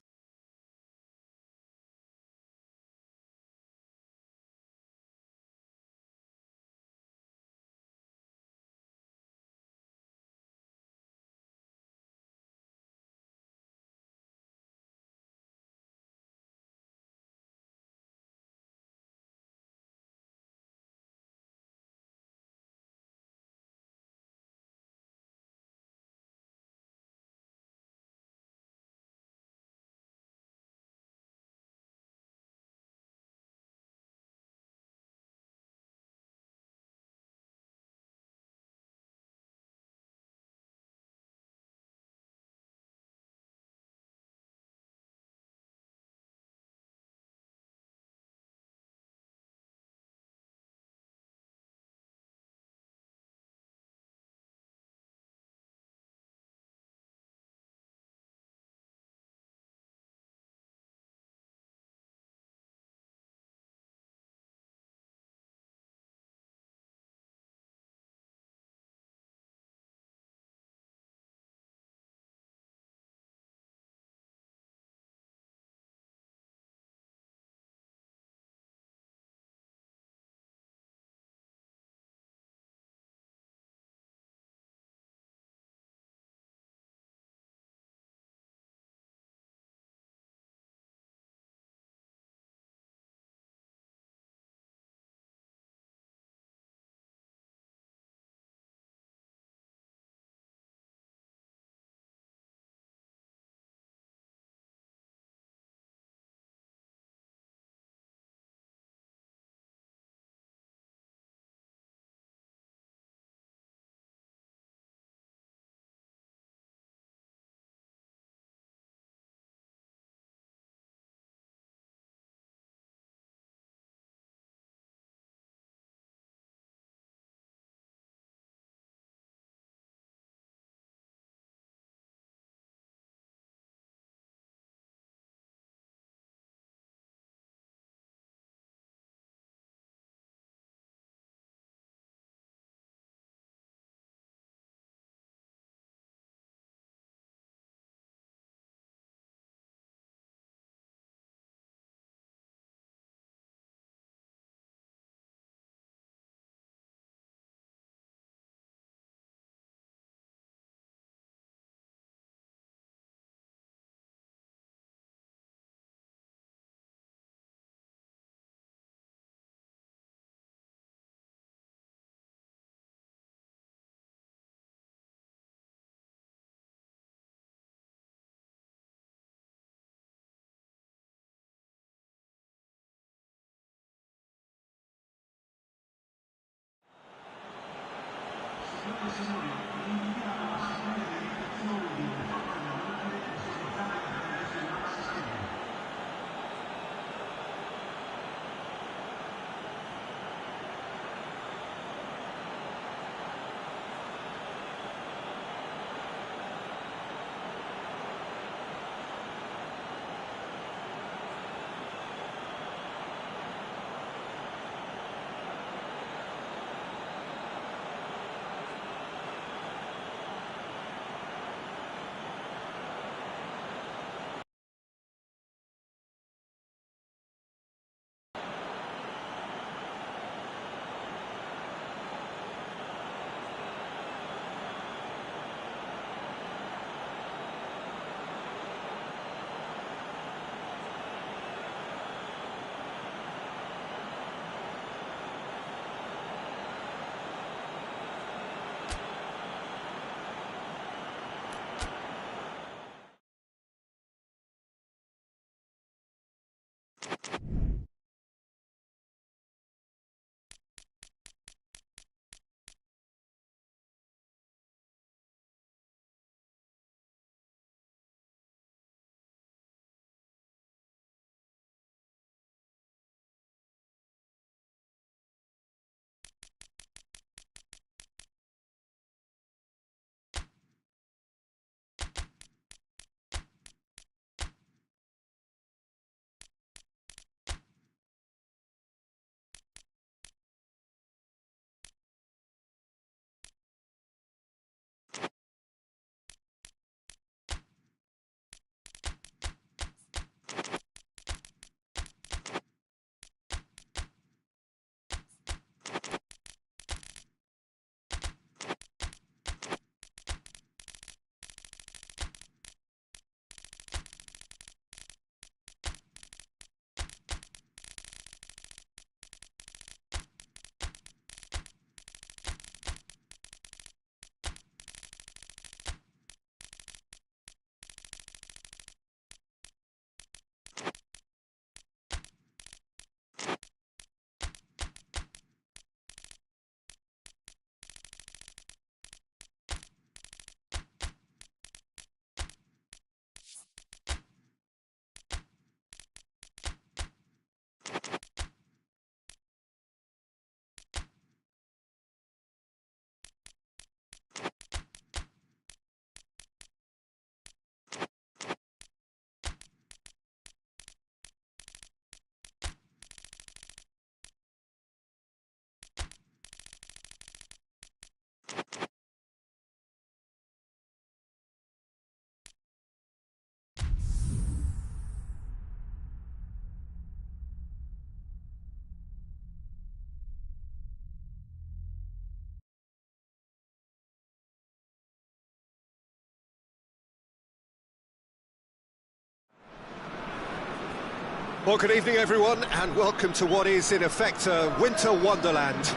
Well, good evening, everyone, and welcome to what is, in effect, a winter wonderland.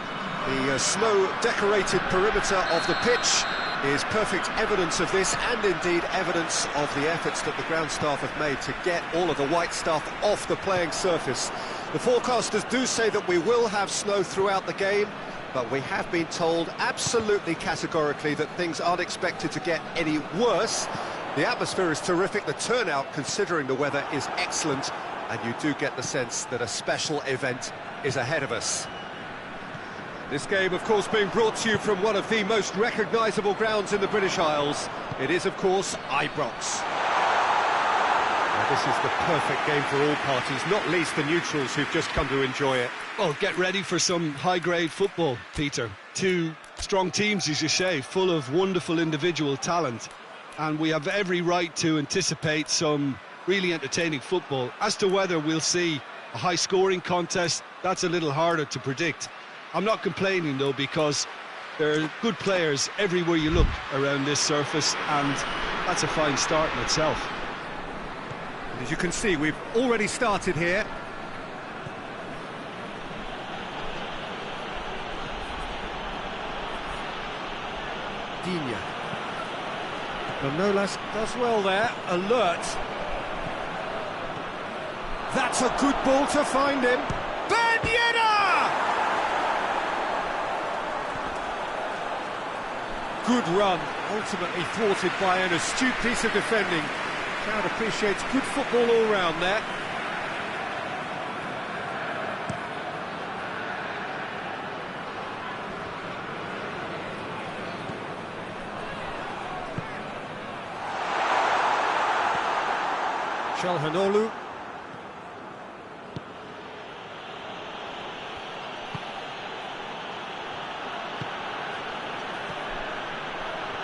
The snow-decorated perimeter of the pitch is perfect evidence of this, and indeed evidence of the efforts that the ground staff have made to get all of the white stuff off the playing surface. The forecasters do say that we will have snow throughout the game, but we have been told absolutely categorically that things aren't expected to get any worse. The atmosphere is terrific, the turnout, considering the weather, is excellent, and you do get the sense that a special event is ahead of us. This game, of course, being brought to you from one of the most recognisable grounds in the British Isles. It is, of course, Ibrox. Now, this is the perfect game for all parties, not least the neutrals who've just come to enjoy it. Well, get ready for some high-grade football, Peter. Two strong teams, as you say, full of wonderful individual talent. And we have every right to anticipate some really entertaining football. As to whether we'll see a high-scoring contest, that's a little harder to predict. I'm not complaining, though, because there are good players everywhere you look around this surface, and that's a fine start in itself. As you can see, we've already started here. Digne. Manolas does well there, alert. That's a good ball to find him. Ben Yedder! Good run, ultimately thwarted by an astute piece of defending. Crowd appreciates good football all round there. Çalhanoğlu.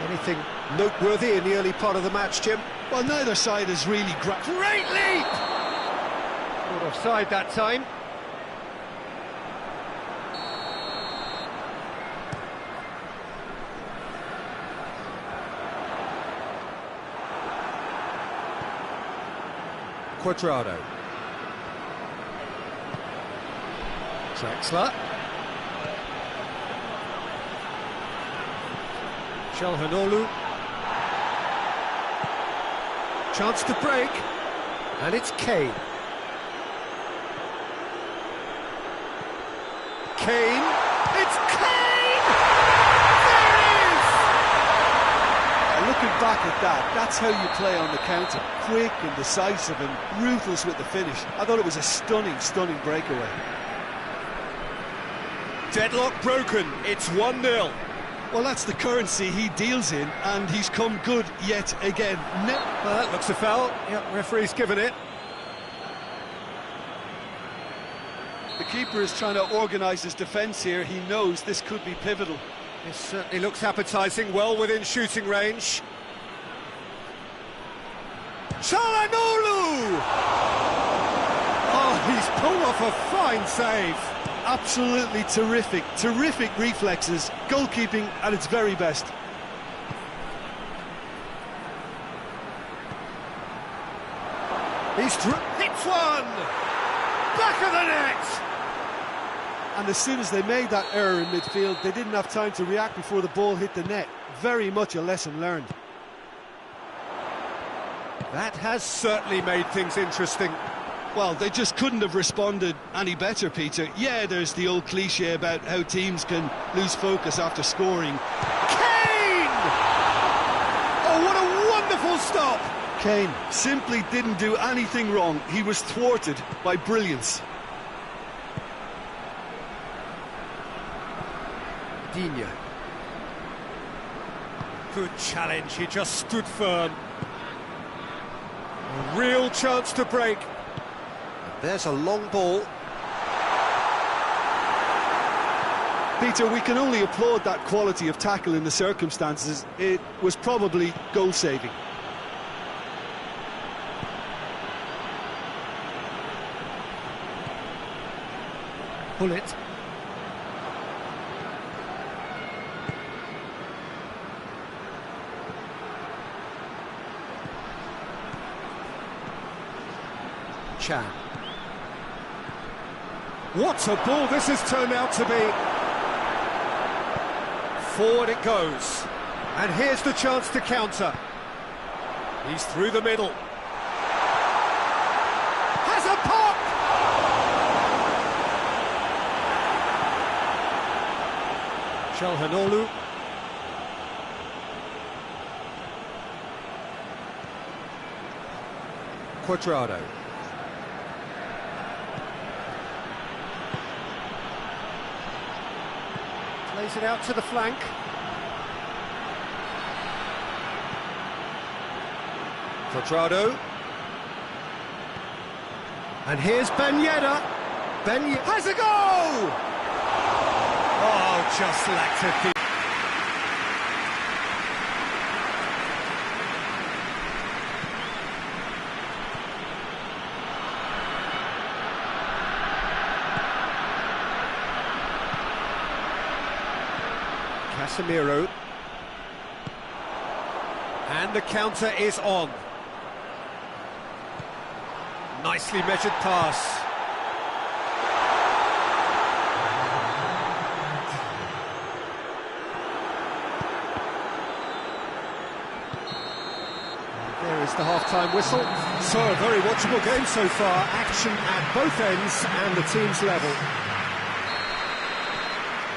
Anything noteworthy in the early part of the match, Jim? Well, neither side is really Great leap! Caught offside that time. Cuadrado. Draxler. Çalhanoğlu. Chance to break. And it's Kane. Kane. It's Kane! There it is! Looking back at that, that's how you play on the counter. Quick and decisive and ruthless with the finish. I thought it was a stunning, stunning breakaway. Deadlock broken. It's 1-0. Well, that's the currency he deals in, and he's come good yet again. Well, that looks a foul. Yep, referee's given it. The keeper is trying to organise his defence here. He knows this could be pivotal. It certainly looks appetising, well within shooting range. Çalhanoğlu! Oh, he's pulled off a fine save. Absolutely terrific, terrific reflexes, goalkeeping at its very best. He's hits one! Back of the net! And as soon as they made that error in midfield, they didn't have time to react before the ball hit the net. Very much a lesson learned. That has certainly made things interesting. Well, they just couldn't have responded any better, Peter. Yeah, there's the old cliche about how teams can lose focus after scoring. Kane! Oh, what a wonderful stop! Kane simply didn't do anything wrong. He was thwarted by brilliance. Digne. Good challenge, he just stood firm. A real chance to break. There's a long ball. Peter, we can only applaud that quality of tackle in the circumstances. It was probably goal-saving. Bullet. Can. What a ball this has turned out to be. Forward it goes. And here's the chance to counter. He's through the middle. Has a pop! Calhanoglu. Cuadrado. Plays it out to the flank. Cuadrado. And here's Ben Yedder. Ben Yedder has a goal! Oh, just lacked it. Casemiro. And the counter is on. Nicely measured pass. There is the half-time whistle. So, a very watchable game so far. Action at both ends and the team's level.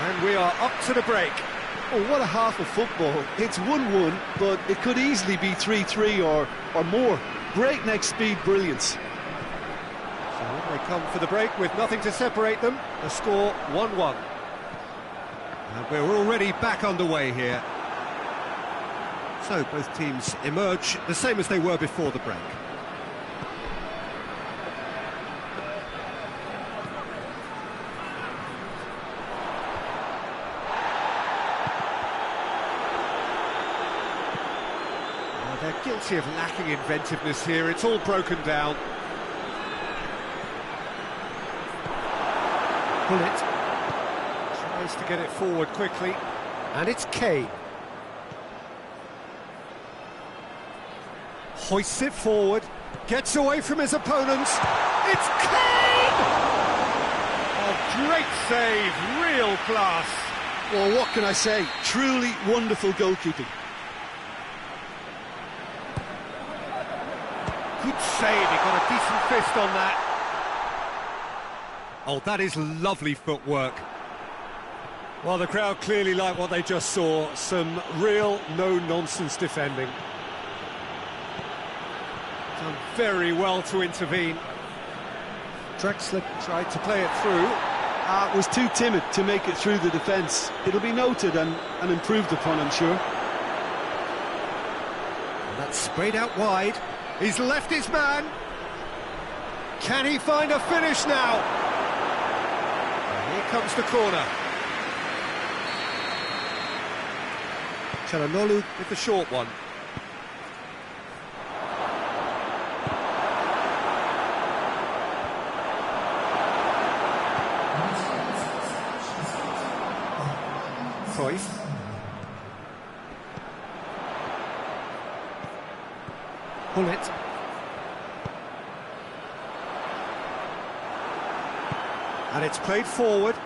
And we are up to the break. Oh, what a half of football. It's 1-1, but it could easily be 3-3 or more. Breakneck speed brilliance. So they come for the break with nothing to separate them. The score 1-1. And we're already back underway here. So both teams emerge the same as they were before the break. They're guilty of lacking inventiveness here. It's all broken down. Bullet tries to get it forward quickly, and it's Kane. Hoists it forward, gets away from his opponents. It's Kane! Oh, great save, real class. Well, what can I say? Truly wonderful goalkeeping. Good save, he got a decent fist on that. Oh, that is lovely footwork. Well, the crowd clearly like what they just saw. Some real no-nonsense defending. Done very well to intervene. Drexler tried to play it through. Was too timid to make it through the defence. It'll be noted and improved upon, I'm sure. And that's sprayed out wide. He's left his man. Can he find a finish now? And here comes the corner. Calhanoglu with the short one. Cruyff. Bullet. And it's played forward.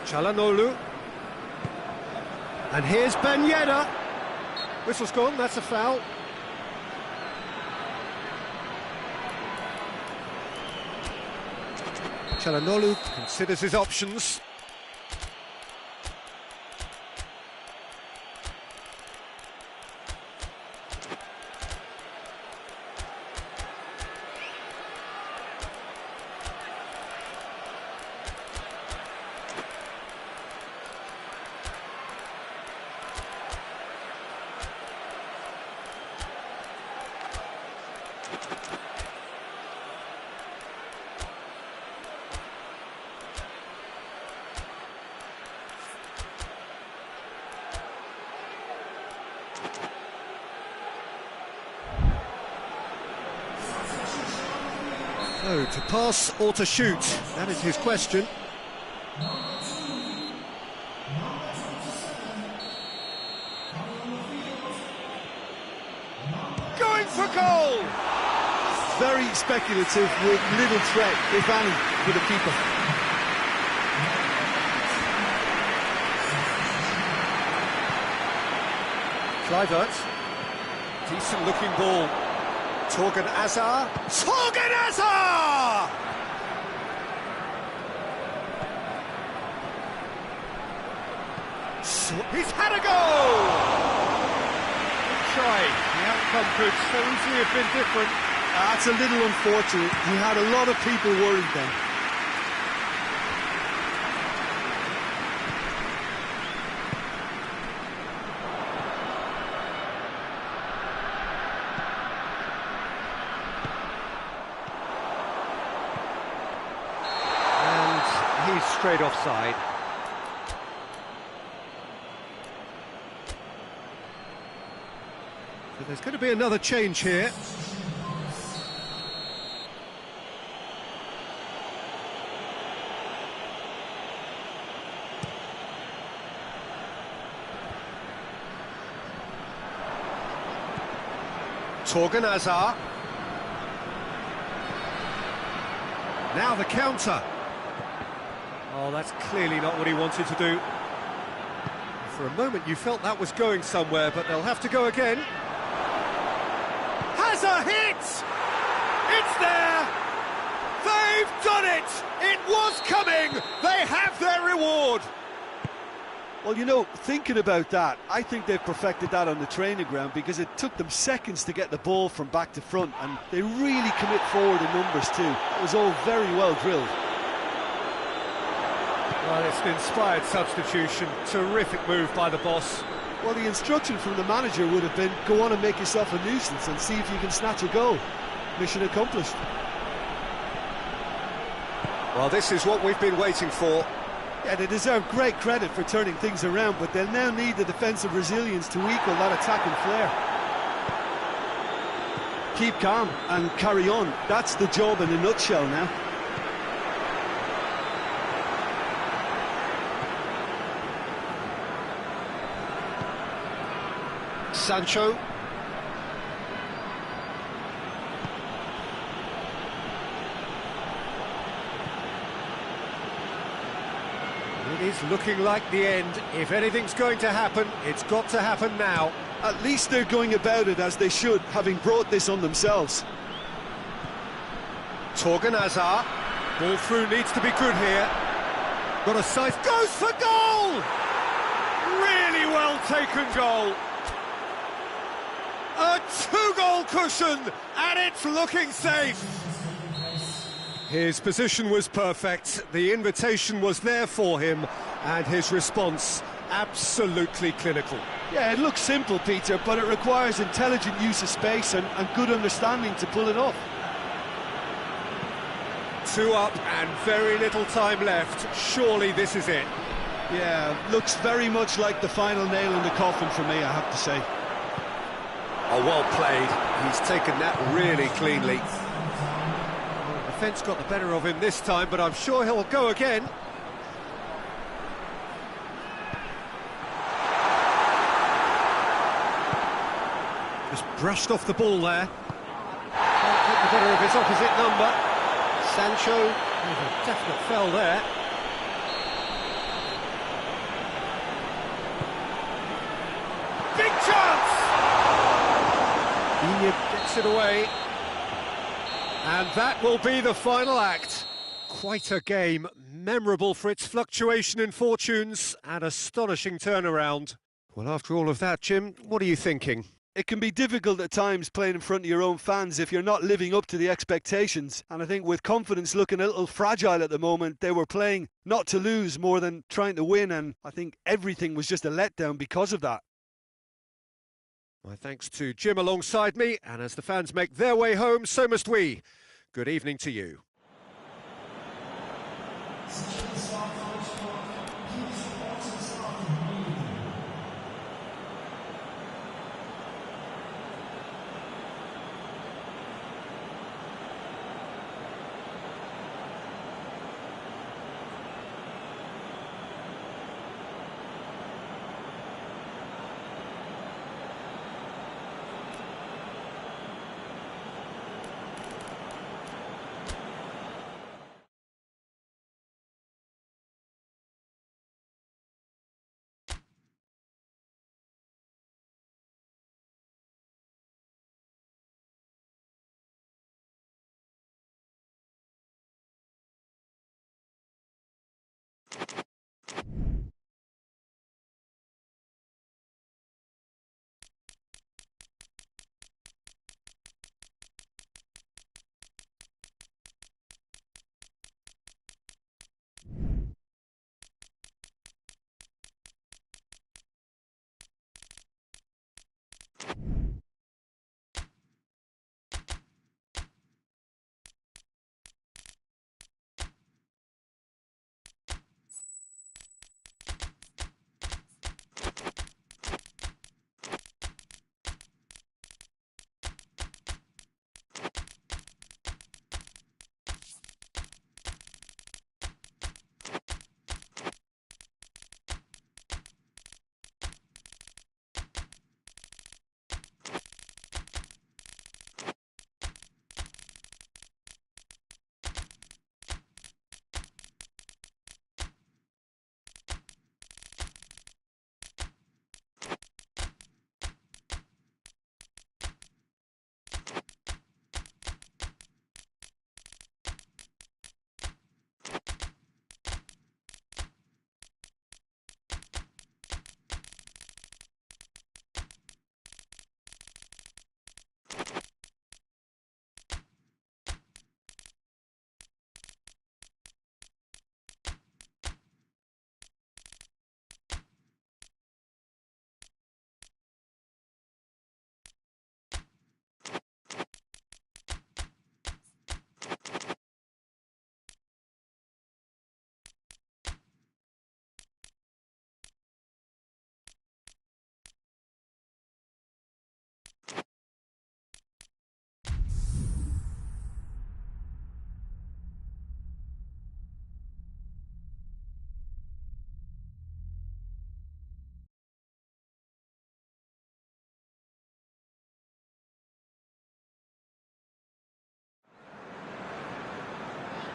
Calhanoglu. And here's Ben Yedder. Whistle's gone, that's a foul. Calhanoglu considers his options. So, to pass or to shoot? That is his question. Going for goal! Very speculative with little threat, if any, for the keeper. Kluivert. Decent looking ball. Torgan Hazard. Torgan Hazard! He's had a go! Good try. The outcome could so easily have been different. That's a little unfortunate. He had a lot of people worried then. And he's straight offside. So there's going to be another change here. Torgan Hazard. Now the counter. Oh, that's clearly not what he wanted to do. For a moment you felt that was going somewhere, but they'll have to go again. Hazard hits! It's there! They've done it! It was coming! They have their reward! Well, you know, thinking about that, I think they've perfected that on the training ground because it took them seconds to get the ball from back to front, and they really commit forward in numbers too. It was all very well drilled. Well, it's an inspired substitution. Terrific move by the boss. Well, the instruction from the manager would have been, go on and make yourself a nuisance and see if you can snatch a goal. Mission accomplished. Well, this is what we've been waiting for. Yeah, they deserve great credit for turning things around, but they'll now need the defensive resilience to equal that attacking flair. Keep calm and carry on. That's the job in a nutshell now. Sancho. It is looking like the end. If anything's going to happen, it's got to happen now. At least they're going about it as they should, having brought this on themselves. Torgan Hazard. Ball through needs to be good here. Got a size. Goes for goal! Really well taken goal. A two-goal cushion, and it's looking safe. His position was perfect, the invitation was there for him, and his response absolutely clinical. Yeah, it looks simple, Peter, but it requires intelligent use of space and good understanding to pull it off. 2 up and very little time left. Surely this is it. Yeah, looks very much like the final nail in the coffin for me, I have to say. Oh, well played. He's taken that really cleanly. The defence got the better of him this time, but I'm sure he'll go again. Just brushed off the ball there. Can't get the better of his opposite number. Sancho, with a definite foul there. Big chance! Iñigo gets it away. And that will be the final act. Quite a game, memorable for its fluctuation in fortunes and astonishing turnaround. Well, after all of that, Jim, what are you thinking? It can be difficult at times playing in front of your own fans if you're not living up to the expectations. And I think with confidence looking a little fragile at the moment, they were playing not to lose more than trying to win. And I think everything was just a letdown because of that. My thanks to Jim alongside me, and as the fans make their way home, so must we. Good evening to you.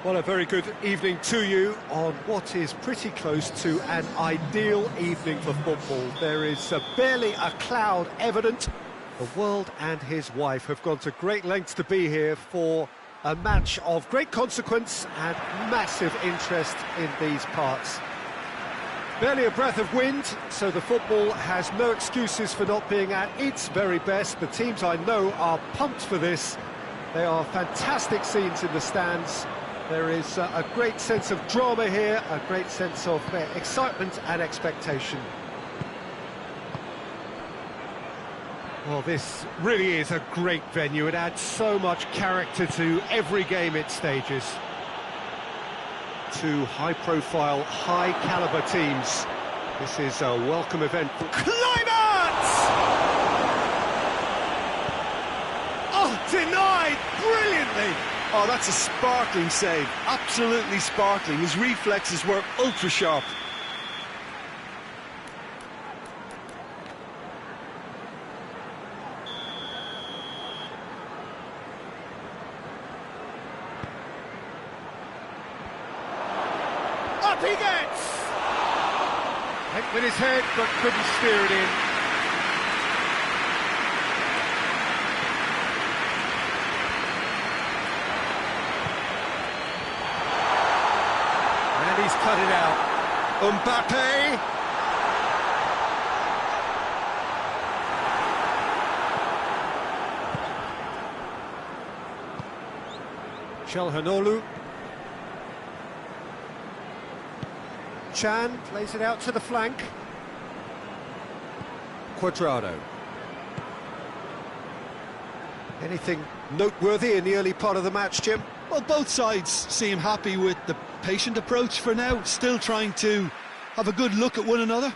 Well, a very good evening to you on what is pretty close to an ideal evening for football. There is barely a cloud evident. The world and his wife have gone to great lengths to be here for a match of great consequence and massive interest in these parts. Barely a breath of wind, so the football has no excuses for not being at its very best. The teams I know are pumped for this. They are fantastic scenes in the stands. There is a great sense of drama here, a great sense of excitement and expectation. Well, this really is a great venue. It adds so much character to every game it stages. Two high-profile, high-caliber teams. This is a welcome event for Kluivert! Oh, denied brilliantly! Oh, that's a sparkling save, absolutely sparkling. His reflexes were ultra-sharp. Up he gets! Hit with his head, but couldn't steer it in. And he's cut it out. Mbappe! Çalhanoğlu. Can plays it out to the flank. Cuadrado. Anything noteworthy in the early part of the match, Jim? Well, both sides seem happy with the patient approach for now, still trying to have a good look at one another.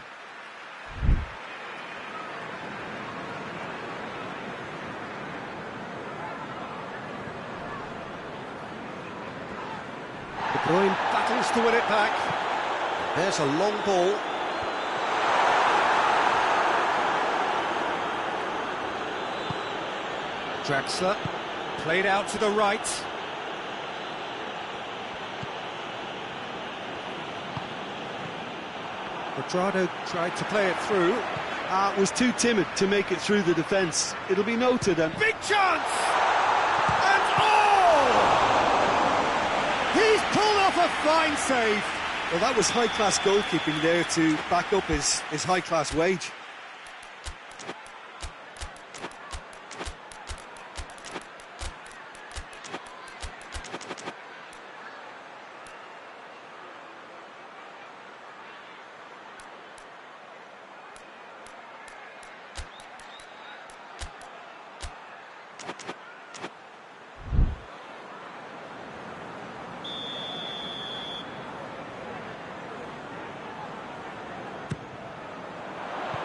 De Bruyne battles to win it back. There's a long ball. Draxler played out to the right. Cuadrado tried to play it through. Was too timid to make it through the defence. It'll be noted. And big chance! And oh! He's pulled off a fine save. Well, that was high-class goalkeeping there to back up his high-class wage.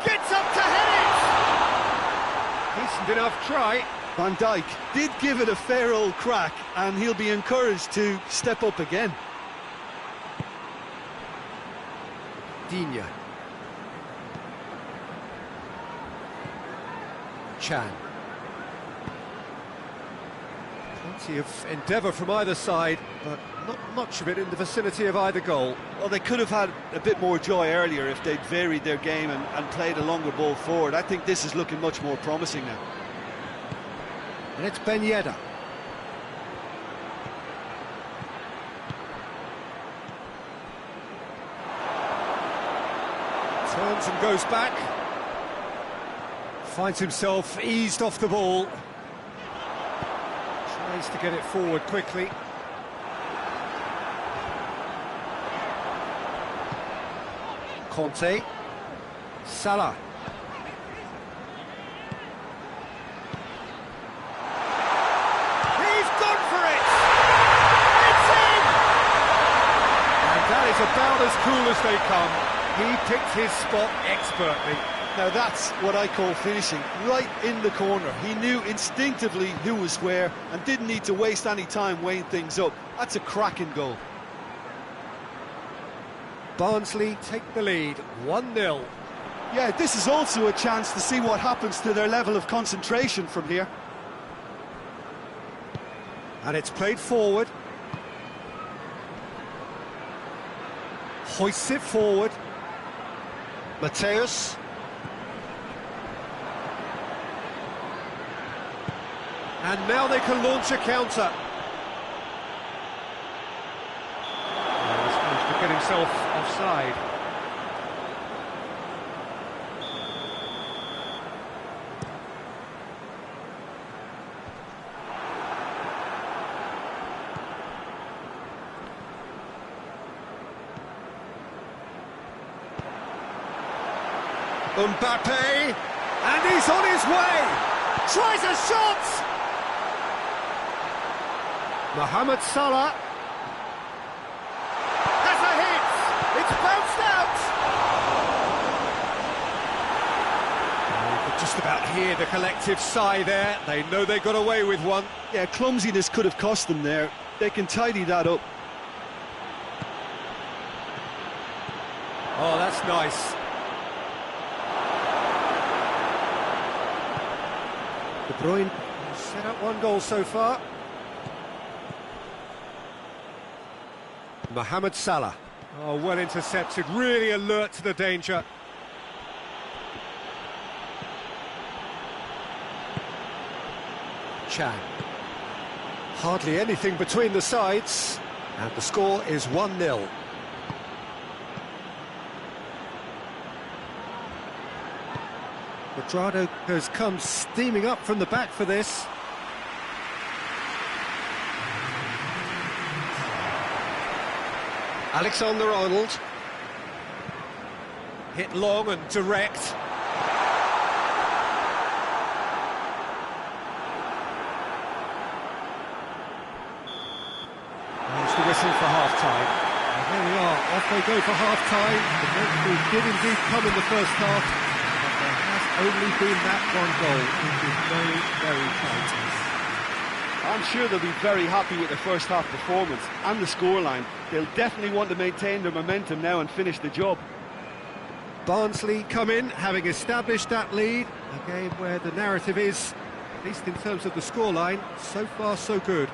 Gets up to head it! Decent enough try. Van Dijk did give it a fair old crack, and he'll be encouraged to step up again. Digne. Can. Plenty of endeavour from either side, but not much of it in the vicinity of either goal. Well, they could have had a bit more joy earlier if they'd varied their game and played a longer ball forward. I think this is looking much more promising now. And it's Ben Yedder. Turns and goes back. Finds himself eased off the ball. Tries to get it forward quickly. Conte. Salah. He's gone for it! It's in! And that is about as cool as they come. He picked his spot expertly. Now that's what I call finishing, right in the corner. He knew instinctively who was where and didn't need to waste any time weighing things up. That's a cracking goal. Barnsley take the lead, 1-0. Yeah, this is also a chance to see what happens to their level of concentration from here. And it's played forward. hoists it forward. Mateus. And now they can launch a counter. He's managed to get himself offside. Mbappe, and he's on his way, tries a shot! Mohamed Salah has a hit, it's bounced out! You could just about hear the collective sigh there, they know they got away with one. Yeah, clumsiness could have cost them there, they can tidy that up. Oh, that's nice. De Bruyne set up one goal so far. Mohamed Salah. Oh, well intercepted, really alert to the danger. Chan. Hardly anything between the sides, and the score is 1-0. Cuadrado has come steaming up from the back for this. Alexander-Arnold. Hit long and direct. There's the whistle for half-time. And there we are, off they go for half-time. The breakthrough did indeed come in the first half. Only been that one goal, which is very, very tight. I'm sure they'll be very happy with the first half performance and the scoreline. They'll definitely want to maintain their momentum now and finish the job. Barnsley come in, having established that lead. A game where the narrative is, at least in terms of the scoreline, so far so good.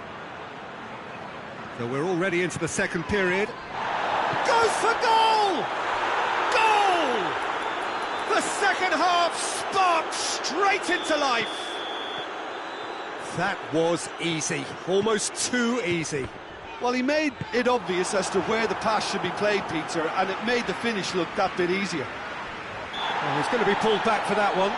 So we're already into the second period. Goes for goal! Goal! The second half sparks straight into life. That was easy, almost too easy. Well, he made it obvious as to where the pass should be played, Peter, and it made the finish look that bit easier. Well, he's going to be pulled back for that one.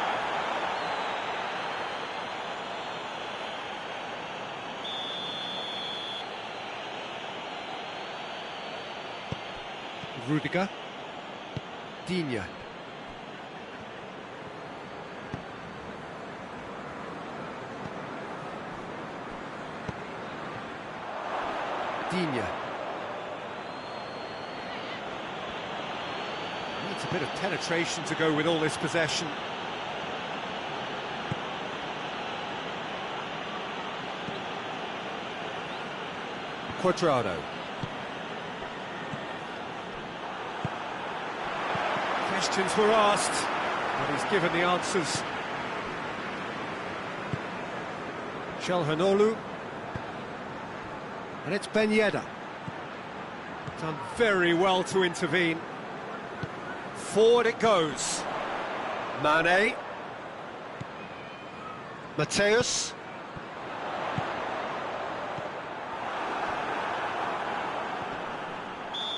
Rudiger. Digne. Digne. Needs a bit of penetration to go with all this possession. Cuadrado. Questions were asked, but he's given the answers. Çalhanoğlu. And it's Ben Yedder. Done very well to intervene. Forward it goes. Mane. Mateus.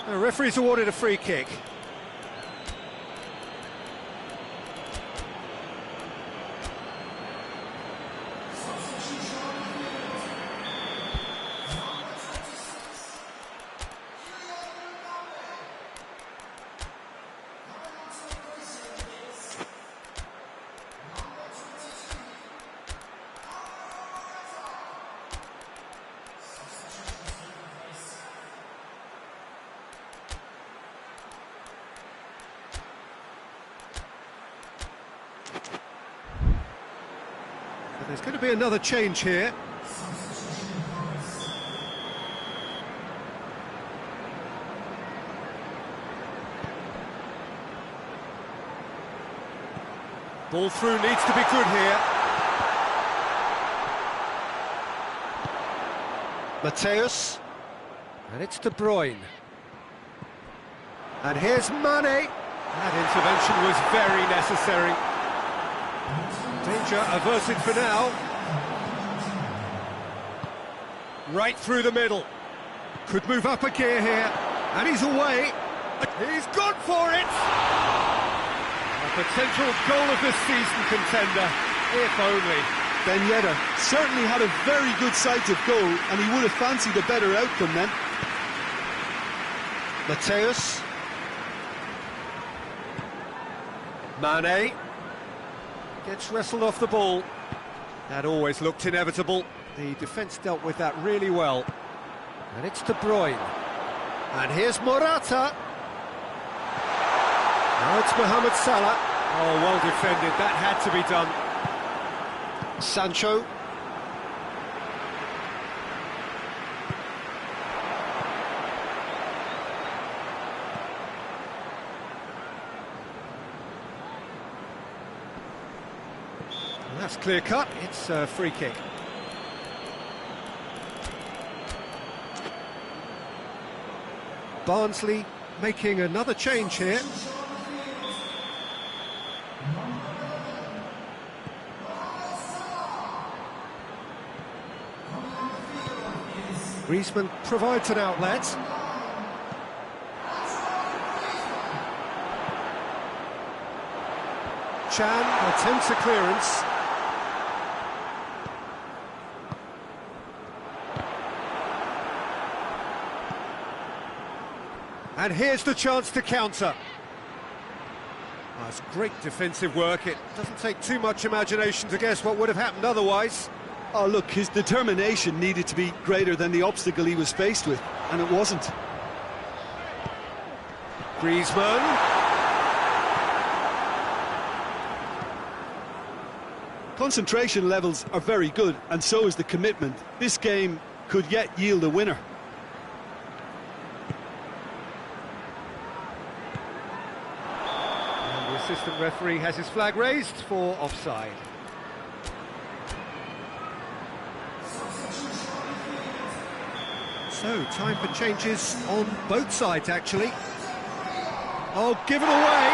The referee's awarded a free kick. There's going to be another change here. Ball through needs to be good here. Mateus. And it's De Bruyne. And here's Mane. That intervention was very necessary. Danger averted for now. Right through the middle. Could move up a gear here. And he's away. He's gone for it! A potential goal of the season contender, if only. Ben Yedder certainly had a very good sight of goal, and he would have fancied a better outcome then. Mateus. Mane. Gets wrestled off the ball. That always looked inevitable. The defence dealt with that really well. And it's De Bruyne. And here's Morata. Now it's Mohamed Salah. Oh, well defended. That had to be done. Sancho. And that's clear cut. It's a free kick. Barnsley making another change here. Griezmann provides an outlet. Chan attempts a clearance. And here's the chance to counter. That's great defensive work. It doesn't take too much imagination to guess what would have happened otherwise. Oh, look, his determination needed to be greater than the obstacle he was faced with, and it wasn't. Griezmann. Concentration levels are very good, and so is the commitment. This game could yet yield a winner. And the assistant referee has his flag raised for offside. So, time for changes on both sides, actually. Oh, given away!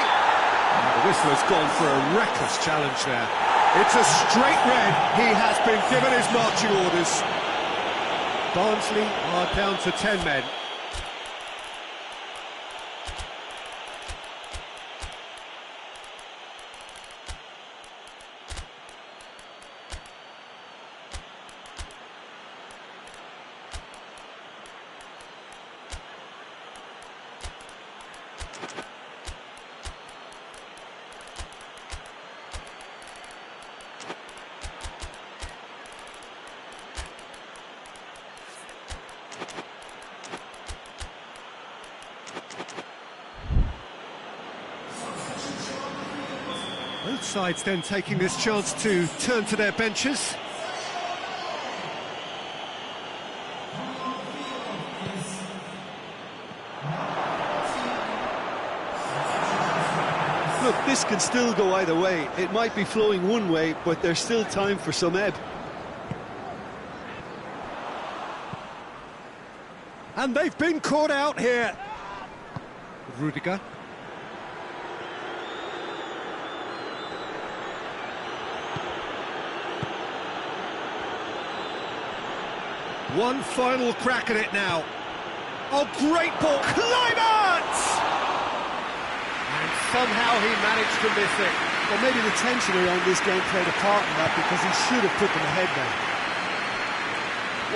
The whistler's gone for a reckless challenge there. It's a straight red. He has been given his marching orders. Barnsley are down to 10 men. Both sides then taking this chance to turn to their benches. Look, this can still go either way. It might be flowing one way, but there's still time for some ebb. And they've been caught out here. Rudiger. One final crack at it now. Oh, great ball, Kluivert! And somehow he managed to miss it. Well, maybe the tension around this game played a part in that, because he should have put them ahead now.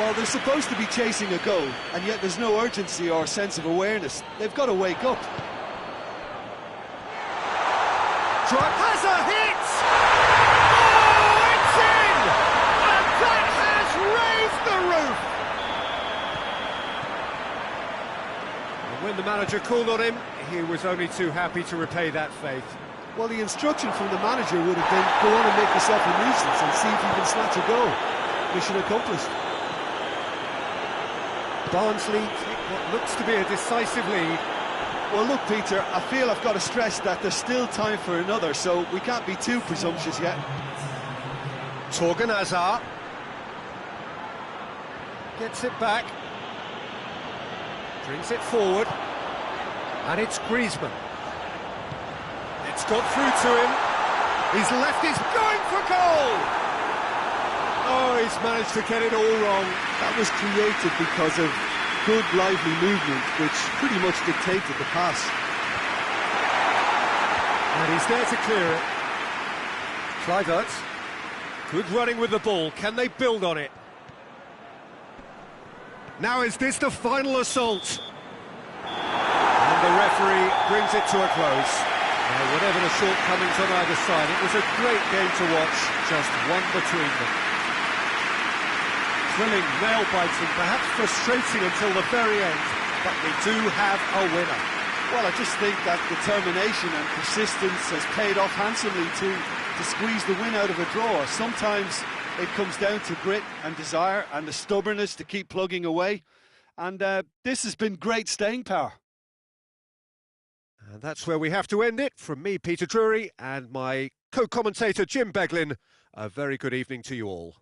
Well, they're supposed to be chasing a goal, and yet there's no urgency or sense of awareness. They've got to wake up. Has a hit! Oh, it's in! And that has raised the roof! And when the manager called on him, he was only too happy to repay that faith. Well, the instruction from the manager would have been, go on and make yourself a nuisance and see if you can snatch a goal. Mission accomplished. Barnsley take what looks to be a decisive lead. Well, look, Peter, I feel I've got to stress that there's still time for another, so we can't be too presumptuous yet. Torgan Hazard gets it back, brings it forward. And it's Griezmann. It's got through to him. He's left, he's going for goal! Oh, he's managed to get it all wrong. That was created because of good, lively movement, which pretty much dictated the pass. And he's there to clear it. Kluivert. Good running with the ball. Can they build on it? Now is this the final assault? And the referee brings it to a close. Now, whatever the shortcomings on either side, it was a great game to watch, just one between them. Thrilling, nail-biting, perhaps frustrating until the very end, but we do have a winner. Well, I just think that determination and persistence has paid off handsomely to squeeze the win out of a draw. Sometimes it comes down to grit and desire and the stubbornness to keep plugging away. And this has been great staying power. And that's where we have to end it. From me, Peter Drury, and my co-commentator, Jim Beglin, a very good evening to you all.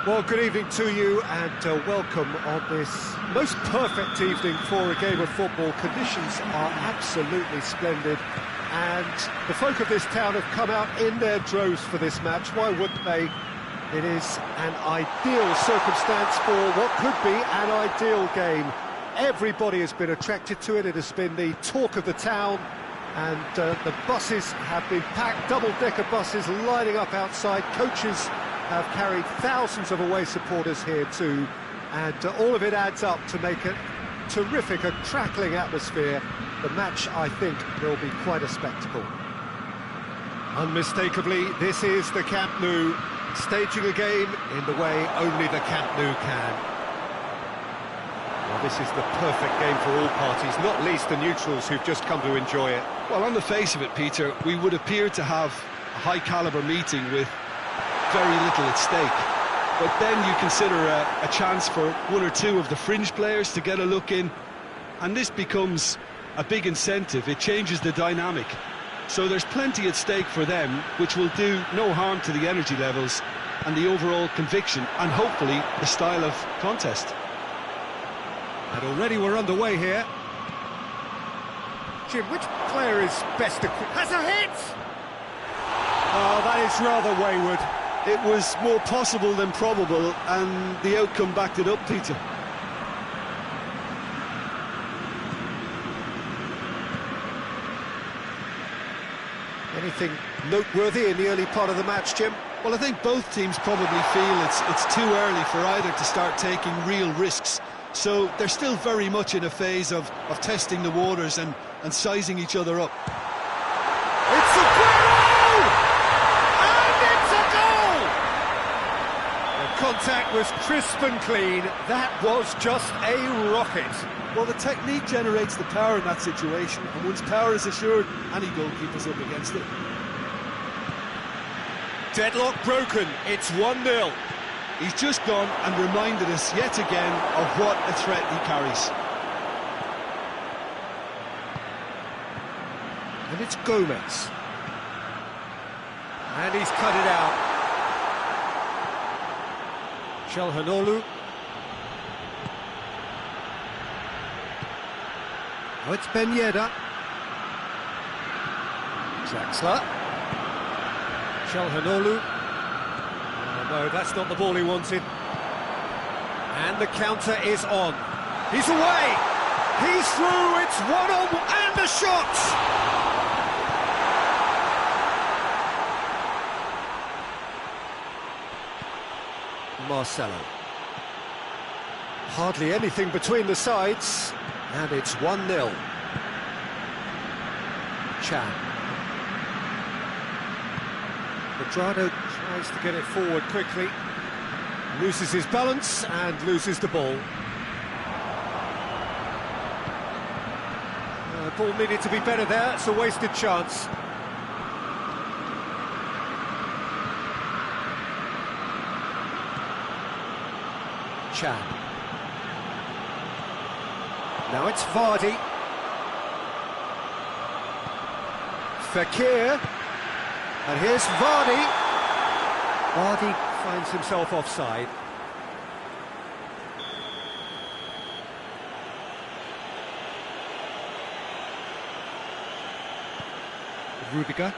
Well, good evening to you and welcome on this most perfect evening for a game of football. Conditions are absolutely splendid and the folk of this town have come out in their droves for this match. Why wouldn't they? It is an ideal circumstance for what could be an ideal game. Everybody has been attracted to it. It has been the talk of the town, and the buses have been packed, double-decker buses lining up outside. Coaches have carried thousands of away supporters here too, and all of it adds up to make it terrific, a crackling atmosphere. The match, I think, will be quite a spectacle. Unmistakably, this is the Camp Nou, staging a game in the way only the Camp Nou can. Well, this is the perfect game for all parties, not least the neutrals who've just come to enjoy it. Well, on the face of it, Peter, we would appear to have a high-caliber meeting with very little at stake. But then you consider a chance for one or two of the fringe players to get a look in, and this becomes a big incentive. It changes the dynamic. So there's plenty at stake for them, which will do no harm to the energy levels and the overall conviction, and hopefully the style of contest. And already we're underway here. Jim, which player is best equipped? Has a hit! Oh, that is rather wayward. It was more possible than probable, and the outcome backed it up, Peter. Anything noteworthy in the early part of the match, Jim? Well, I think both teams probably feel it's too early for either to start taking real risks. So they're still very much in a phase of testing the waters and sizing each other up. It's a goal! And it's a goal! The contact was crisp and clean. That was just a rocket. Well, the technique generates the power in that situation, and once power is assured, any goalkeeper's up against it. Deadlock broken. It's 1-0. He's just gone and reminded us yet again of what a threat he carries. And it's Gomez. And he's cut it out. Calhanoglu. Oh, it's Ben Yedder. Draxler. Calhanoglu. No, that's not the ball he wanted. And the counter is on. He's away! He's through, it's 1-on, and the shot! Marcelo. Hardly anything between the sides, and it's 1-0. Chan. Cuadrado tries to get it forward quickly, loses his balance and loses the ball. The ball needed to be better there, it's a wasted chance. Chan. Now it's Vardy. Fekir. And here's Vardy. Vardy finds himself offside. Rudiger.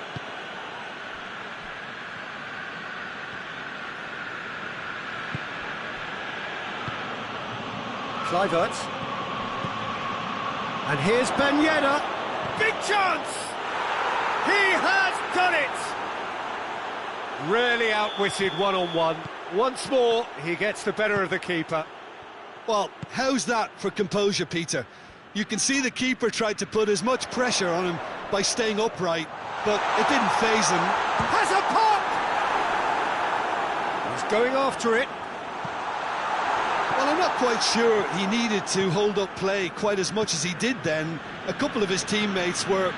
Kluivert. And here's Ben Yedder. Big chance! He has done it! Really outwitted one-on-one. Once more, he gets the better of the keeper. Well, how's that for composure, Peter? You can see the keeper tried to put as much pressure on him by staying upright, but it didn't faze him. Has a pop! He's going after it. Well, I'm not quite sure he needed to hold up play quite as much as he did then. A couple of his teammates were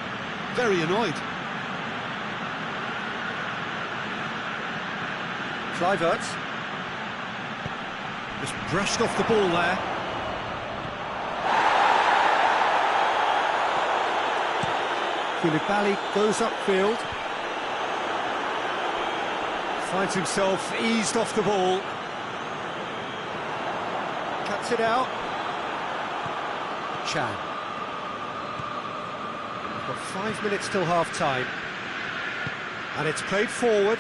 very annoyed. Kluivert. Just brushed off the ball there. Koulibaly goes upfield. Finds himself eased off the ball. cuts it out. Chan. We've got 5 minutes till half-time. And it's played forward.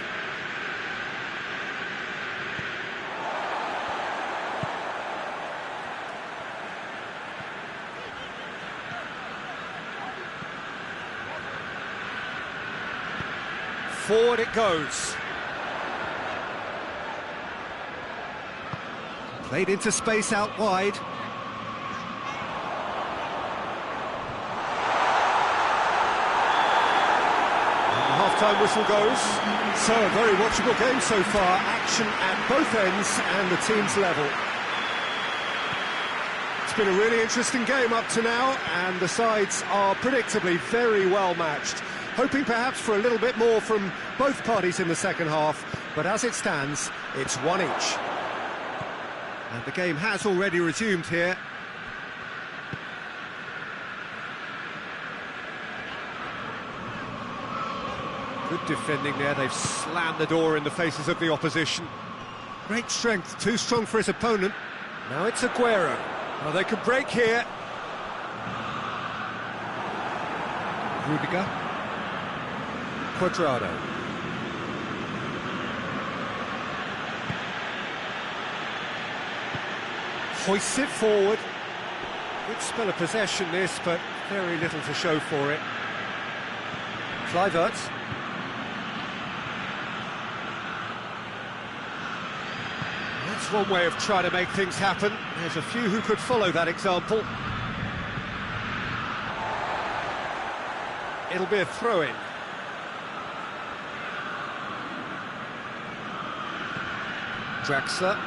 Forward it goes. Played into space out wide. And the half-time whistle goes. So, a very watchable game so far. Action at both ends and the team's level. It's been a really interesting game up to now, and the sides are predictably very well matched. Hoping perhaps for a little bit more from both parties in the second half, but as it stands, it's one each. And the game has already resumed here. Good defending there, they've slammed the door in the faces of the opposition. Great strength, too strong for his opponent. Now it's Aguero. Well, they could break here. Rudiger. Cuadrado. Hoists it forward. Good spell of possession this, but very little to show for it. Kluivert. That's one way of trying to make things happen. There's a few who could follow that example. It'll be a throw-in. Draxler.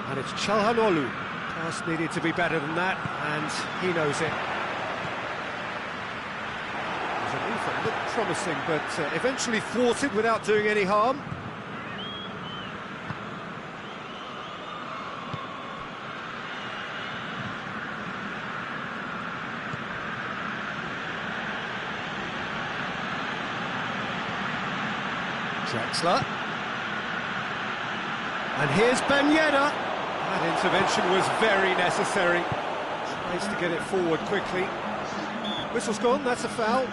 And it's Çalhanoğlu. Pass needed to be better than that, and he knows it. The move looked promising, but eventually thwarted without doing any harm. Draxler. And here's Ben Yedder. That intervention was very necessary. Tries to get it forward quickly. Whistle's gone, that's a foul.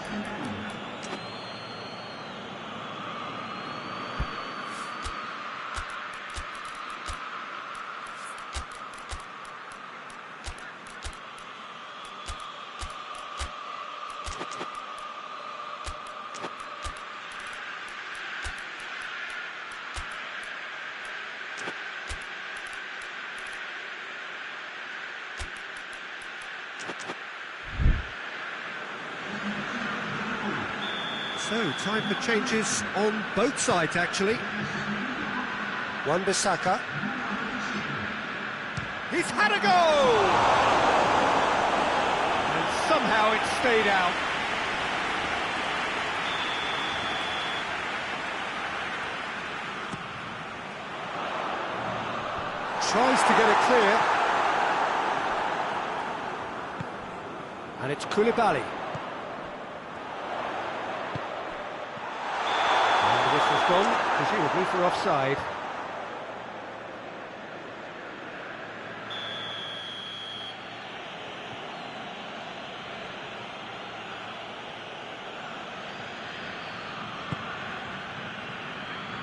So, time for changes on both sides, actually. Wan-Bissaka. He's had a goal! And somehow it stayed out. Tries to get it clear. And it's Koulibaly. Gone, presumably for offside.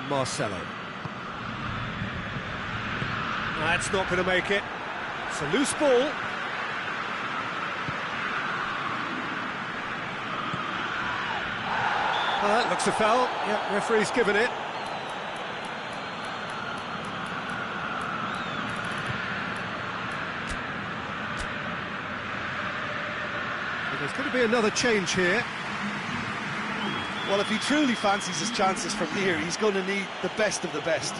Marcelo. That's not going to make it. It's a loose ball. That looks a foul. Yep, referee's given it. But there's going to be another change here. Well, if he truly fancies his chances from here, he's going to need the best of the best.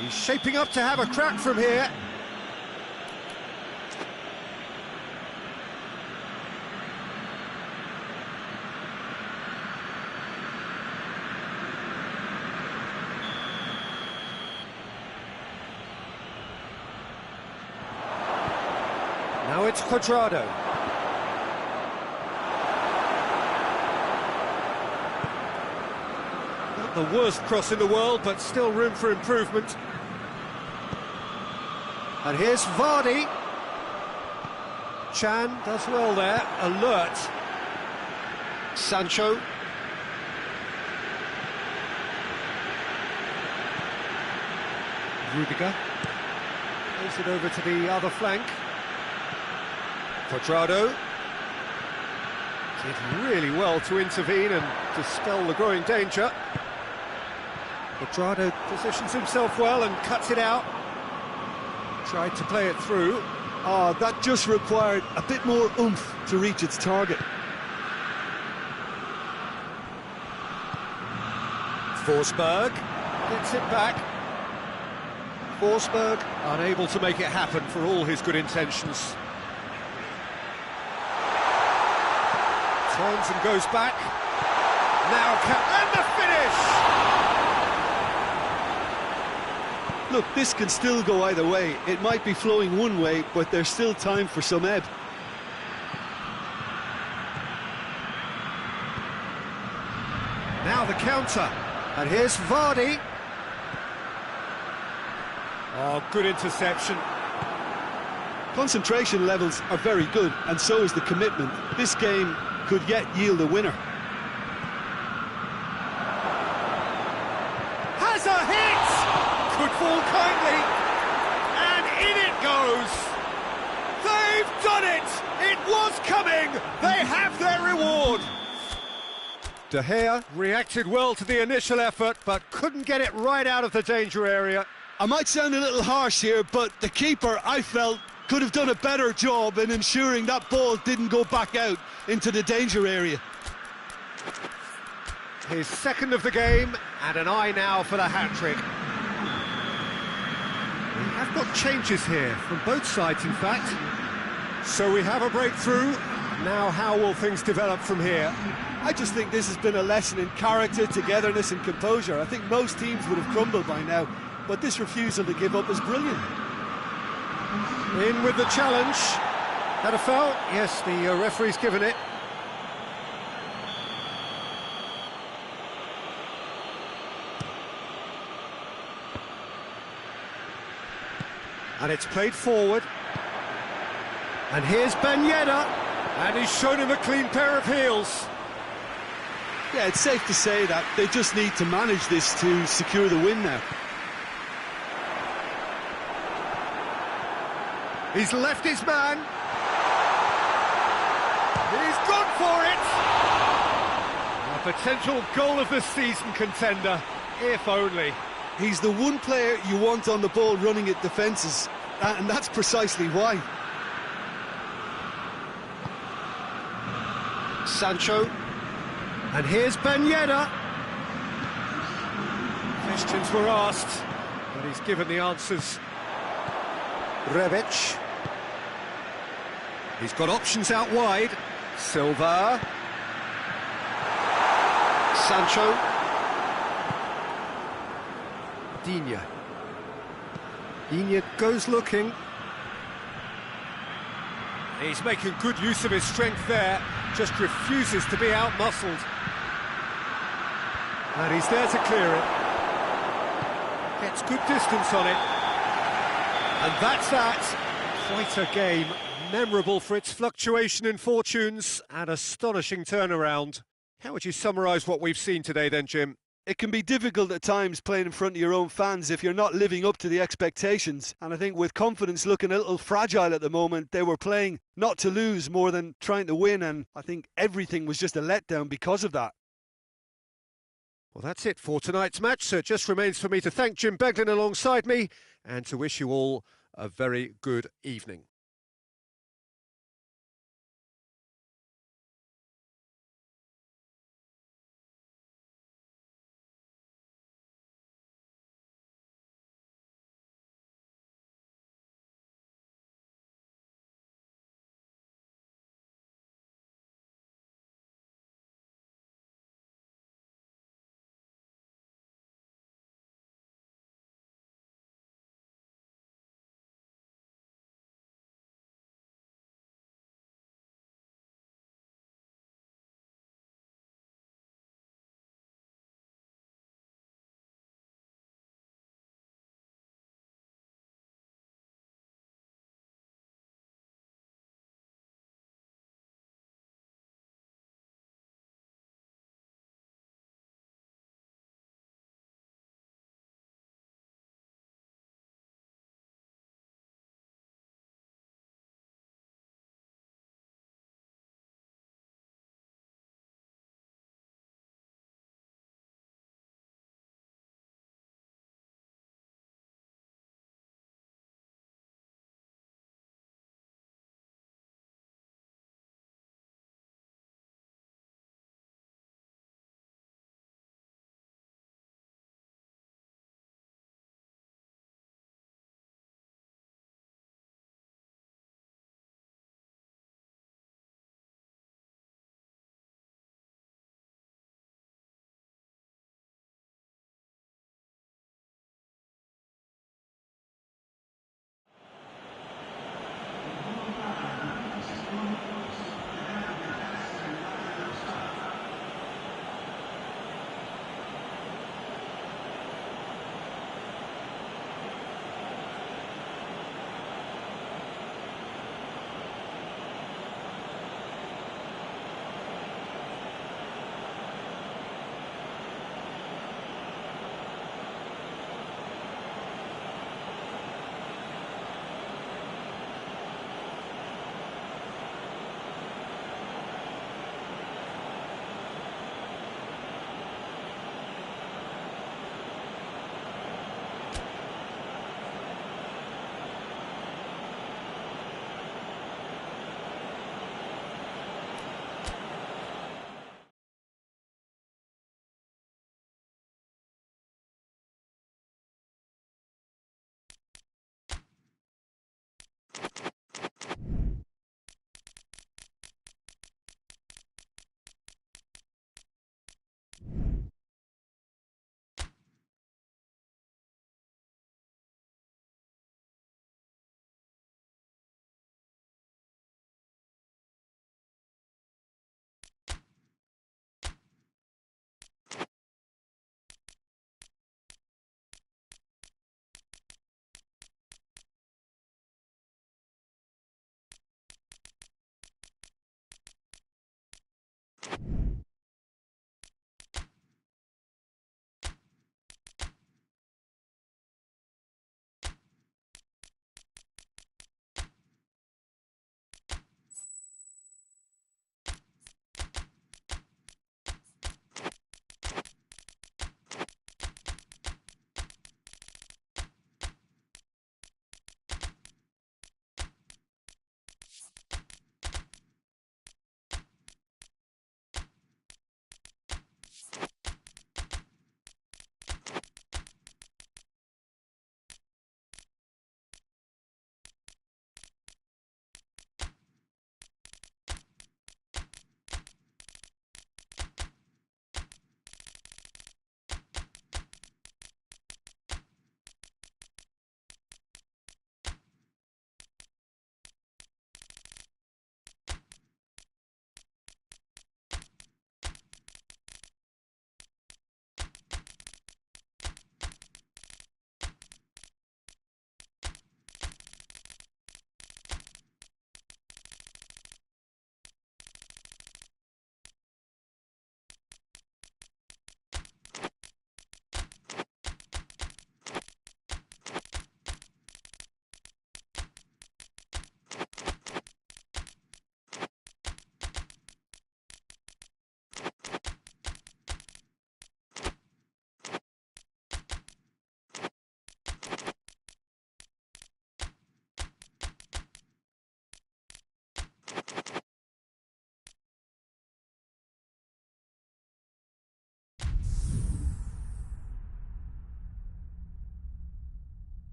He's shaping up to have a crack from here. Now it's Cuadrado. Not the worst cross in the world, but still room for improvement. And here's Vardy. Chan does well there, alert. Sancho. Rudiger. Plays it over to the other flank. Cuadrado. Did really well to intervene and dispel the growing danger. Cuadrado positions himself well and cuts it out. Tried to play it through. Oh, that just required a bit more oomph to reach its target. Forsberg gets it back. Forsberg unable to make it happen for all his good intentions. Turns and goes back. Now and the finish! Look, this can still go either way. It might be flowing one way, but there's still time for some ebb. Now the counter. And here's Vardy. Oh, good interception. Concentration levels are very good, and so is the commitment. This game could yet yield a winner. Has a hit! Could fall kindly. And in it goes. They've done it! It was coming! They have their reward! De Gea reacted well to the initial effort, but couldn't get it right out of the danger area. I might sound a little harsh here, but the keeper, I felt, could have done a better job in ensuring that ball didn't go back out into the danger area. His second of the game, and an eye now for the hat-trick. We have got changes here, from both sides in fact. So we have a breakthrough. Now how will things develop from here? I just think this has been a lesson in character, togetherness and composure. I think most teams would have crumbled by now, but this refusal to give up is brilliant. In with the challenge. Had a foul? Yes, the referee's given it. And it's played forward. And here's Ben Yedder. And he's shown him a clean pair of heels. Yeah, it's safe to say that they just need to manage this to secure the win now. He's left his man. He's gone for it. A potential goal of the season contender, if only. He's the one player you want on the ball running at defences, and that's precisely why. Sancho. And here's Ben Yedder. Questions were asked, but he's given the answers. Rebic. He's got options out wide. Silva. Sancho. Digne. Digne goes looking. He's making good use of his strength there, just refuses to be out-muscled. And he's there to clear it. Gets good distance on it. And that's that. Quite a game, memorable for its fluctuation in fortunes and astonishing turnaround. How would you summarise what we've seen today then, Jim? It can be difficult at times playing in front of your own fans if you're not living up to the expectations. And I think with confidence looking a little fragile at the moment, they were playing not to lose more than trying to win. And I think everything was just a letdown because of that. Well, that's it for tonight's match. So it just remains for me to thank Jim Beglin alongside me and to wish you all a very good evening.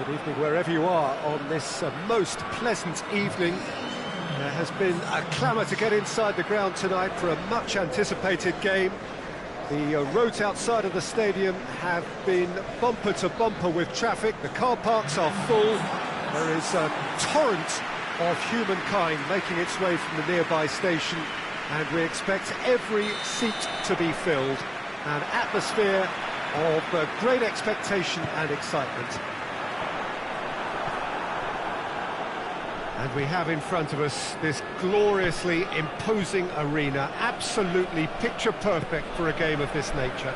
Good evening wherever you are on this most pleasant evening. There has been a clamour to get inside the ground tonight for a much-anticipated game. The roads outside of the stadium have been bumper to bumper with traffic. The car parks are full. There is a torrent of humankind making its way from the nearby station, and we expect every seat to be filled. An atmosphere of great expectation and excitement. And we have in front of us this gloriously imposing arena, absolutely picture-perfect for a game of this nature.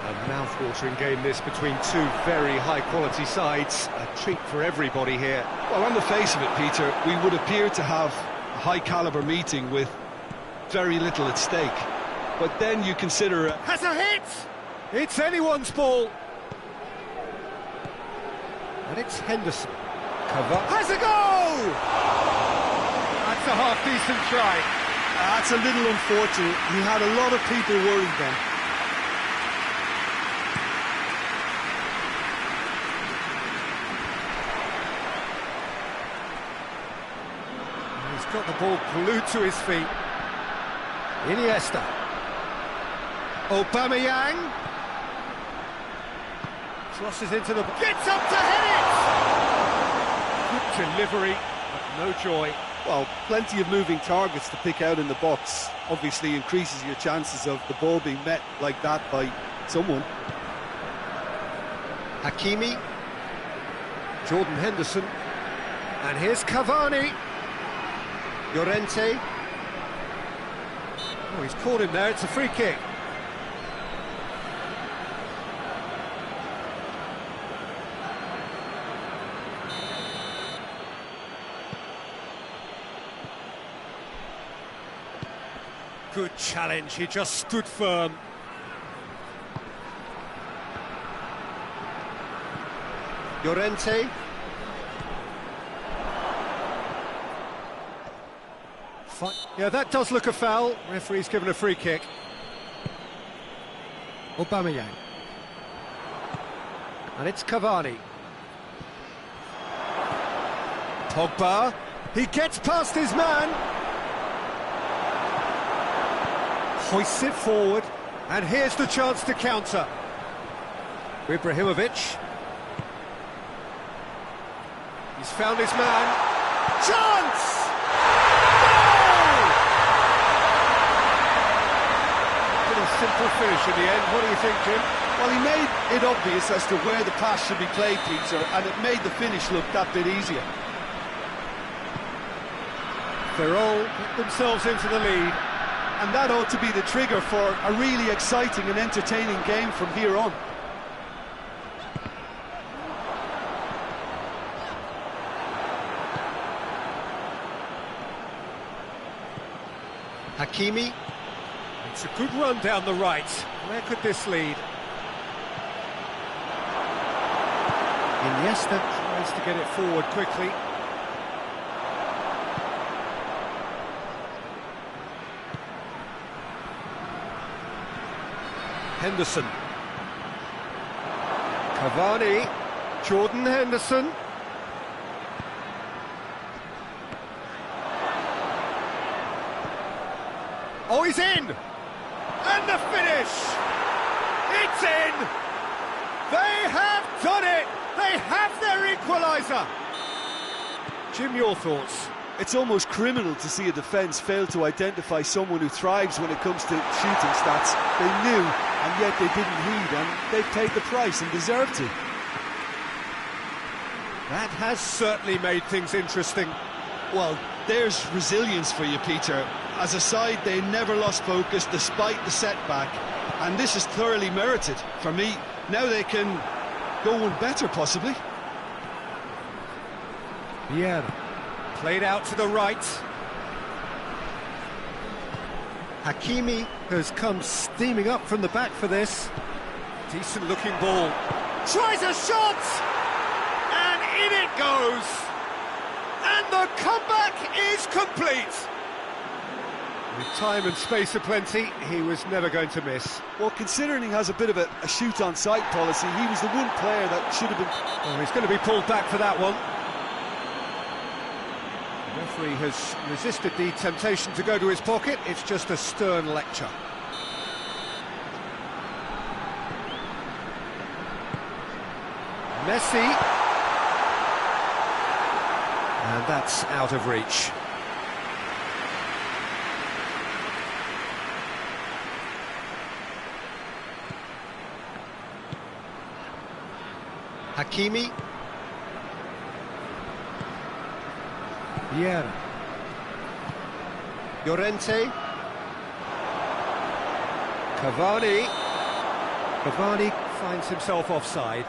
A mouth-watering game this between two very high-quality sides, a treat for everybody here. Well, on the face of it, Peter, we would appear to have a high-caliber meeting with very little at stake. But then you consider... Has a hit! It's anyone's ball! And it's Henderson. Has a goal! That's a half-decent try. That's a little unfortunate. He had a lot of people worried then. He's got the ball glued to his feet. Iniesta. Aubameyang. Crosses into the... Gets up to hit it! Good delivery, but no joy. Well, plenty of moving targets to pick out in the box. Obviously increases your chances of the ball being met like that by someone. Hakimi. Jordan Henderson. And here's Cavani. Llorente. Oh, he's caught him there, it's a free kick. Good challenge, he just stood firm. Llorente. Yeah, that does look a foul. Referee's given a free kick. Aubameyang. And it's Cavani. Pogba. He gets past his man. Hoists it forward, and here's the chance to counter. Ibrahimovic. He's found his man. Chance! Goal! Bit of simple finish in the end. What do you think, Jim? Well, he made it obvious as to where the pass should be played, Peter, and it made the finish look that bit easier. Ferrol put themselves into the lead. And that ought to be the trigger for a really exciting and entertaining game from here on. Hakimi. It's a good run down the right. Where could this lead? Iniesta tries to get it forward quickly. Henderson. Cavani. Jordan Henderson. Oh, he's in! And the finish! It's in! They have done it! They have their equaliser! Jim, your thoughts? It's almost criminal to see a defence fail to identify someone who thrives when it comes to shooting stats. They knew, and yet they didn't heed, and they've paid the price and deserved to. That has certainly made things interesting. Well, there's resilience for you, Peter. As a side, they never lost focus despite the setback, and this is thoroughly merited. For me, now they can go one better, possibly. Vieira. Played out to the right. Hakimi has come steaming up from the back for this. Decent looking ball. Tries a shot! And in it goes! And the comeback is complete! With time and space aplenty, he was never going to miss. Well, considering he has a bit of a shoot-on-sight policy, he was the one player that should have been... Well, he's going to be pulled back for that one. The referee has resisted the temptation to go to his pocket. It's just a stern lecture. Messi. And that's out of reach. Hakimi. Vieira. Llorente. Cavani. Cavani finds himself offside.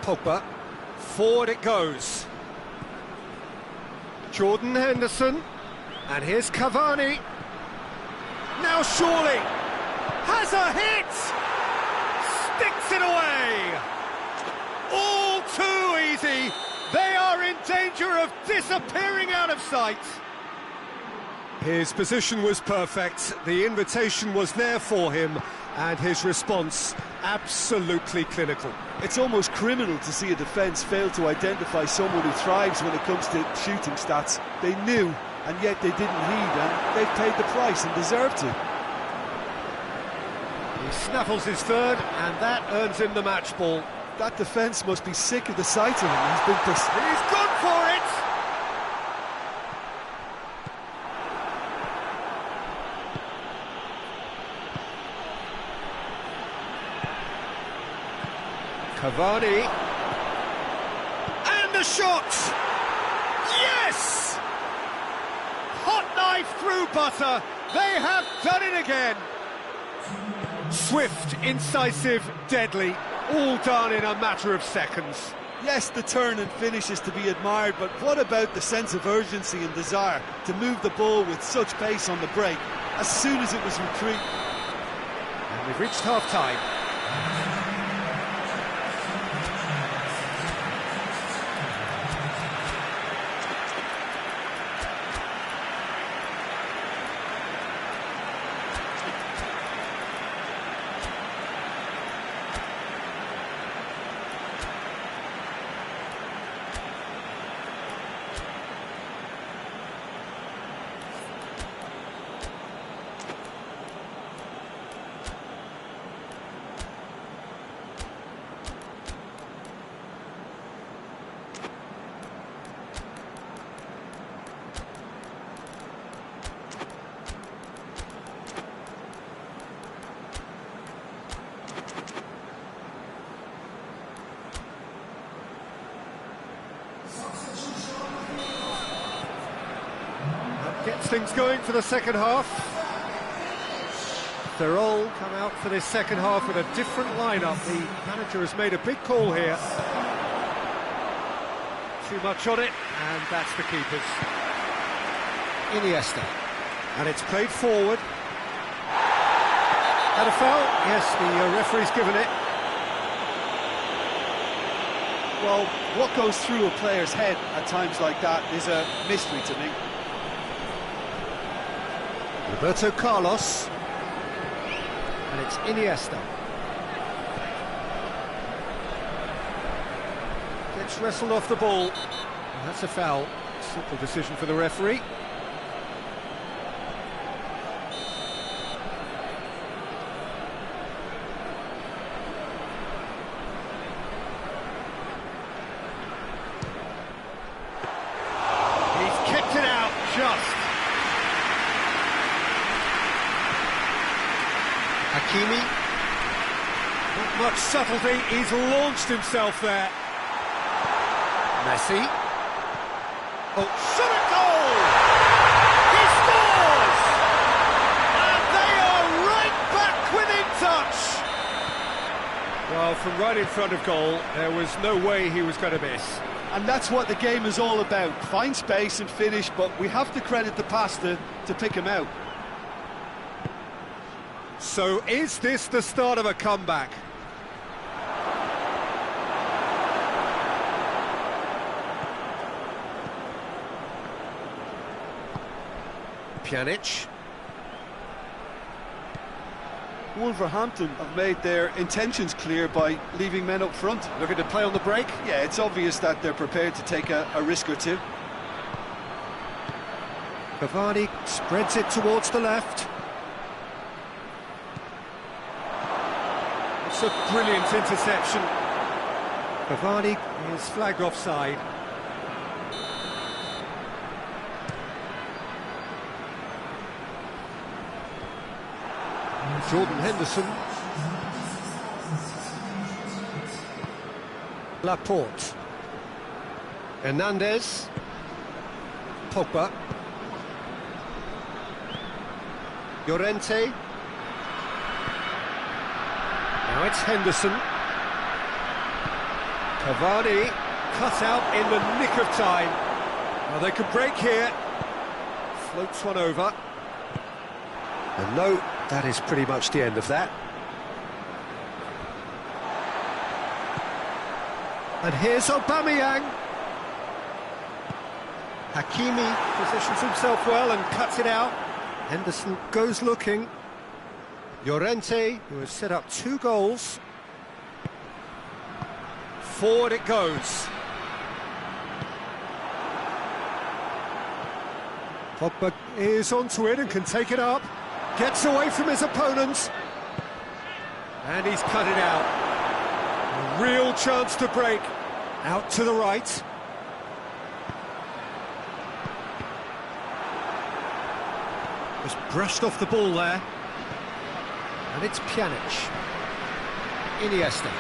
Pogba. Forward it goes. Jordan Henderson. And here's Cavani. Now surely has a hit! Sticks it away! All too easy! They are in danger of disappearing out of sight! His position was perfect, the invitation was there for him, and his response absolutely clinical. It's almost criminal to see a defence fail to identify someone who thrives when it comes to shooting stats. They knew, and yet they didn't heed, and they've paid the price and deserved to. He snaffles his third, and that earns him the match ball. That defence must be sick of the sight of him. He's gone for it! Cavani. And the shot! Yes! Hot knife through butter. They have done it again. Swift, incisive, deadly. All done in a matter of seconds. Yes, the turn and finish is to be admired, but what about the sense of urgency and desire to move the ball with such pace on the break as soon as it was retrieved? And we've reached half-time. Gets things going for the second half. Ferrol come out for this second half with a different lineup. The manager has made a big call here. Too much on it, and that's the keepers. Iniesta. And it's played forward. Had a foul? Yes, the referee's given it. Well, what goes through a player's head at times like that is a mystery to me. Roberto Carlos, and it's Iniesta. Gets wrestled off the ball, and that's a foul. Simple decision for the referee. He's kicked it out just. Hakimi, not much subtlety, he's launched himself there. Messi. Oh, shot at goal! He scores! And they are right back within touch! Well, from right in front of goal, there was no way he was going to miss. And that's what the game is all about. Find space and finish, but we have to credit the pass to pick him out. So is this the start of a comeback? Pjanic. Wolverhampton have made their intentions clear by leaving men up front. Looking to play on the break. Yeah, it's obvious that they're prepared to take a risk or two. Cavani spreads it towards the left. It's a brilliant interception. Cavani is flagged offside. Jordan Henderson. Laporte. Hernandez. Pogba. Llorente. Now it's Henderson. Cavani cut out in the nick of time. Well, they could break here. Floats one over. And no, that is pretty much the end of that. And here's Aubameyang. Hakimi positions himself well and cuts it out. Henderson goes looking. Llorente, who has set up 2 goals. Forward it goes. Pogba is onto it and can take it up. Gets away from his opponents. And he's cut it out. A real chance to break. Out to the right. Just brushed off the ball there. And it's Pjanic. Iniesta.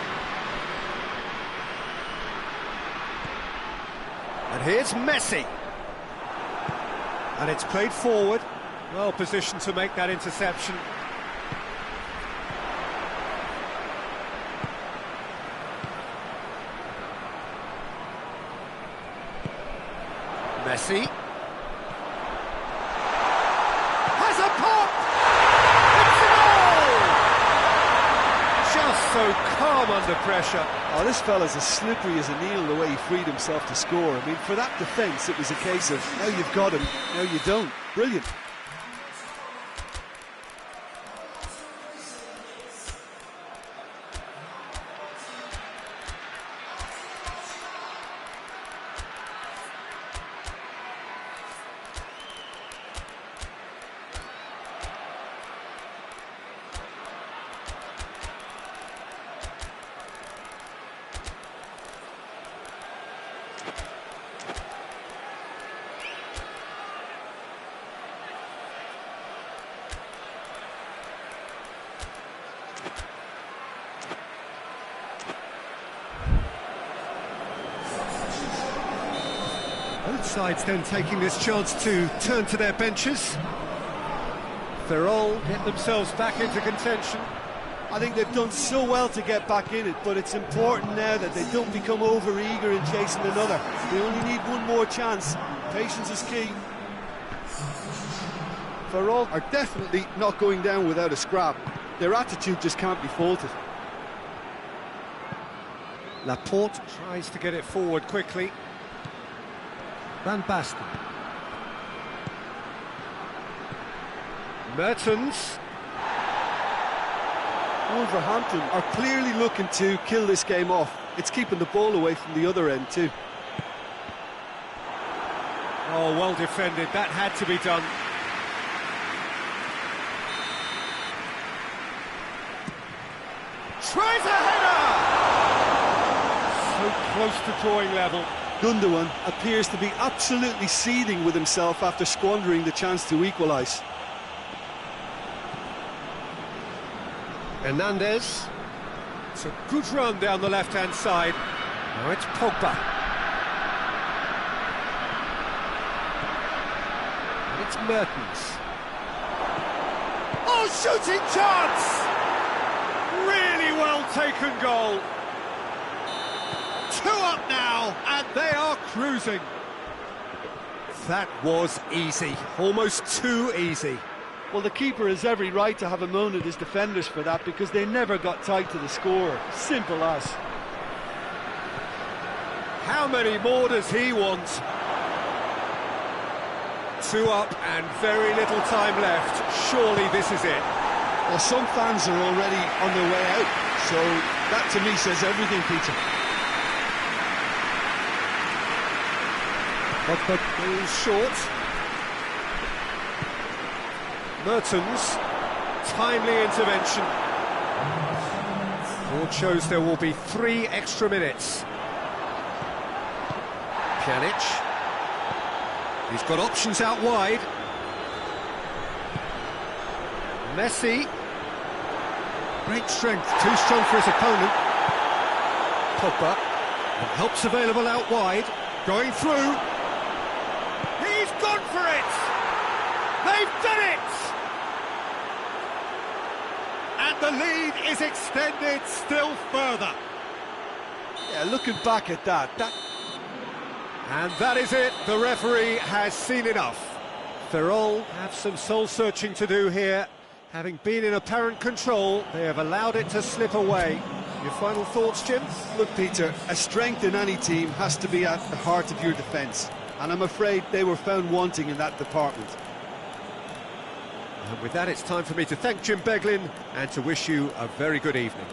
And here's Messi. And it's played forward. Well positioned to make that interception. Messi. Has a pop! It's a goal! Just so calm under pressure. Oh, this fella's as slippery as an eel the way he freed himself to score. I mean, for that defence, it was a case of, now you've got him, now you don't. Brilliant. Both sides then taking this chance to turn to their benches. Ferrol get themselves back into contention. I think they've done so well to get back in it, but it's important now that they don't become over-eager in chasing another. They only need one more chance. Patience is key. Ferrol are definitely not going down without a scrap. Their attitude just can't be faulted. Laporte tries to get it forward quickly. Van Basten. Mertens. Wolverhampton are clearly looking to kill this game off. It's keeping the ball away from the other end too. Oh, well defended. That had to be done. Tries a header! So close to drawing level. Gundogan appears to be absolutely seething with himself after squandering the chance to equalise. Hernandez. It's a good run down the left-hand side. Now it's Pogba. And it's Mertens. Oh, shooting chance! Really well taken goal. 2 up now, and they are cruising. That was easy, almost too easy. Well, the keeper has every right to have a moan at his defenders for that, because they never got tight to the score. Simple as. How many more does he want? 2 up and very little time left. Surely this is it. Well, some fans are already on their way out, so that to me says everything, Peter. But moves short. Mertens, timely intervention. Board shows there will be 3 extra minutes. Pjanic. He's got options out wide. Messi. Great strength, too strong for his opponent. Pogba. And help's available out wide. Going through. He's gone for it! They've done it! And the lead is extended still further. Yeah, looking back at that... And that is it, the referee has seen enough. Ferrol have some soul-searching to do here. Having been in apparent control, they have allowed it to slip away. Your final thoughts, Jim? Look, Peter, a strength in any team has to be at the heart of your defence, and I'm afraid they were found wanting in that department. And with that, it's time for me to thank Jim Beglin and to wish you a very good evening.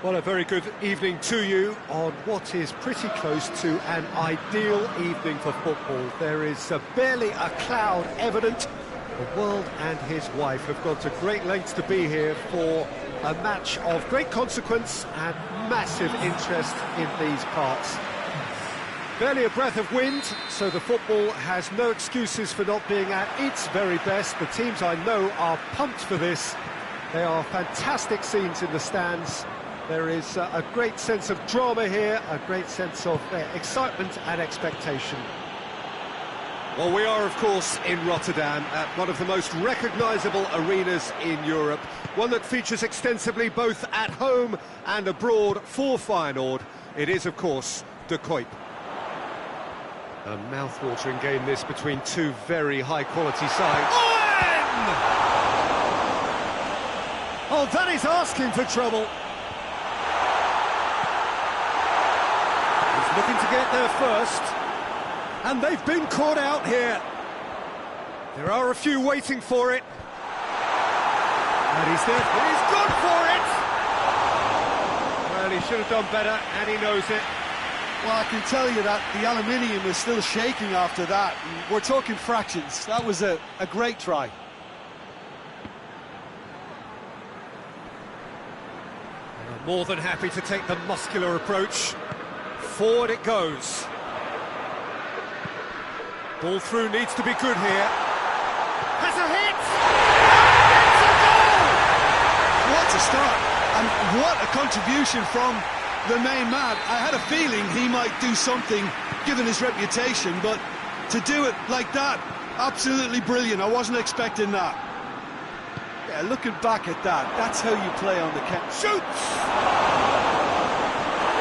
Well, a very good evening to you on what is pretty close to an ideal evening for football. There is barely a cloud evident. The world and his wife have gone to great lengths to be here for a match of great consequence and massive interest in these parts. Barely a breath of wind, so the football has no excuses for not being at its very best. The teams I know are pumped for this. They are fantastic scenes in the stands. There is a great sense of drama here, a great sense of excitement and expectation. Well, we are, of course, in Rotterdam, at one of the most recognisable arenas in Europe, one that features extensively both at home and abroad for Feyenoord. It is, of course, De Kuip. A mouth-watering game, this, between two very high-quality sides. Oh, that is asking for trouble. He's looking to get there first. And they've been caught out here. There are a few waiting for it. And he's there. He's gone for it! Well, he should have done better, and he knows it. Well, I can tell you that the aluminium is still shaking after that. We're talking fractions. That was a great try. And more than happy to take the muscular approach. Forward it goes. Ball through needs to be good here. Has a hit! It's a goal! What a start, and what a contribution from the main man. I had a feeling he might do something, given his reputation, but to do it like that, absolutely brilliant. I wasn't expecting that. Yeah, looking back at that, that's how you play on the camp. Shoots!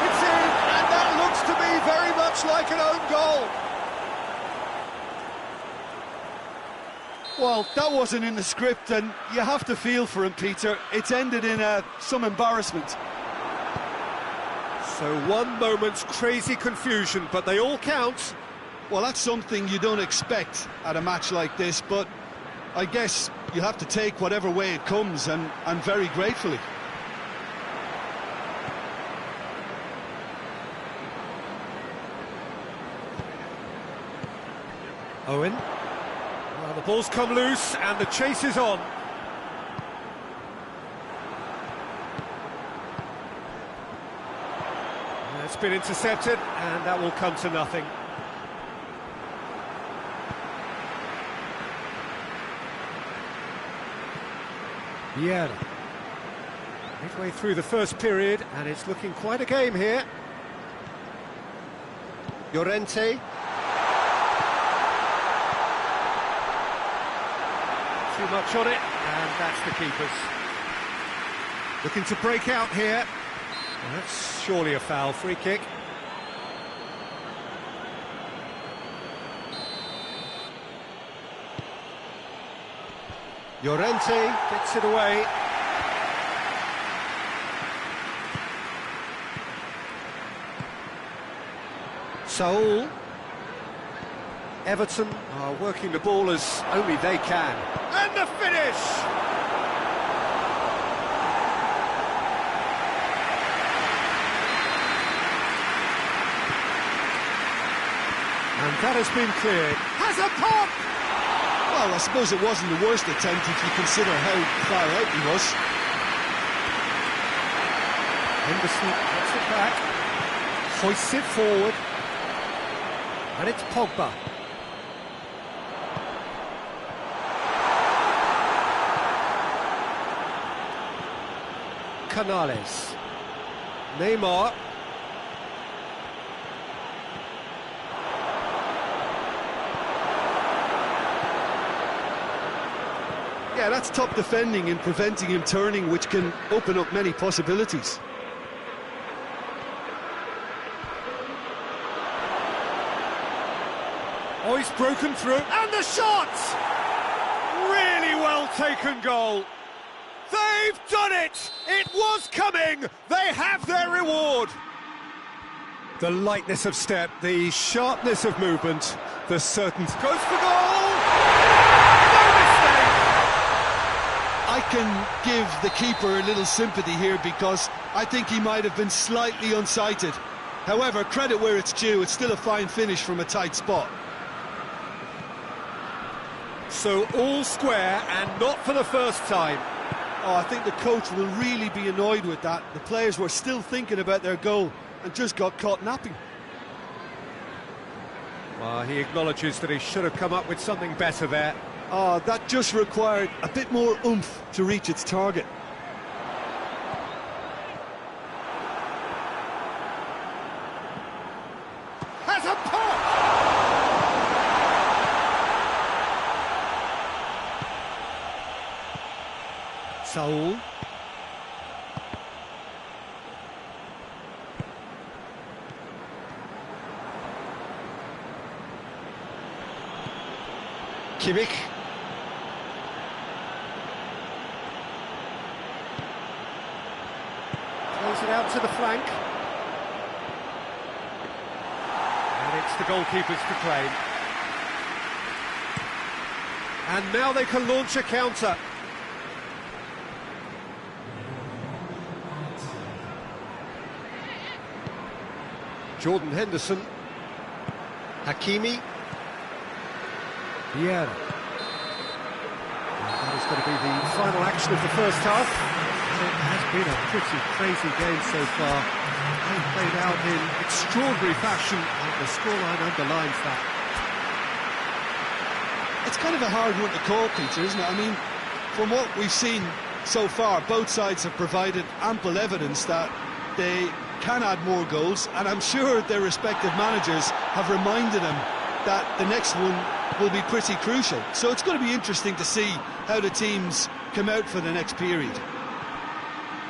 It's in, and that looks to be very much like an own goal. Well, that wasn't in the script, and you have to feel for him, Peter. It's ended in some embarrassment. So one moment's crazy confusion, but they all count. Well, that's something you don't expect at a match like this, but I guess you have to take whatever way it comes, and very gratefully. Owen. Well, the ball's come loose, and the chase is on. It's been intercepted, and that will come to nothing. Vieira. Midway through the first period, and it's looking quite a game here. Llorente. Too much on it, and that's the keepers. Looking to break out here. Well, that's surely a foul. Free kick. Llorente gets it away. Saul. Everton are working the ball as only they can. And the finish! And that has been cleared. Has a pop! Well, I suppose it wasn't the worst attempt if you consider how far out he was. Henderson gets it back, hoists it forward, and it's Pogba. Canales. Neymar. Yeah, that's top defending and preventing him turning, which can open up many possibilities. Oh, he's broken through, and the shot! Really well taken goal. They've done it! It was coming! They have their reward! The lightness of step, the sharpness of movement, the certainty. Goes for goal! No mistake! I I can give the keeper a little sympathy here because I think he might have been slightly unsighted. However, credit where it's due, it's still a fine finish from a tight spot. So all square, and not for the first time. Oh, I think the coach will really be annoyed with that. The players were still thinking about their goal and just got caught napping. Well, he acknowledges that he should have come up with something better there. Oh, that just required a bit more oomph to reach its target. Has a pop! Saul. Kimmich. Throws it out to the flank. And it's the goalkeeper's to claim. And now they can launch a counter. Jordan Henderson. Hakimi. Vieira. That is going to be the final action of the first half. It has been a pretty crazy game so far. They played out in extraordinary fashion, and the scoreline underlines that. It's kind of a hard one to call, Peter, isn't it? I mean, from what we've seen so far, both sides have provided ample evidence that they can add more goals, and I'm sure their respective managers have reminded them that the next one will be pretty crucial. So it's going to be interesting to see how the teams come out for the next period.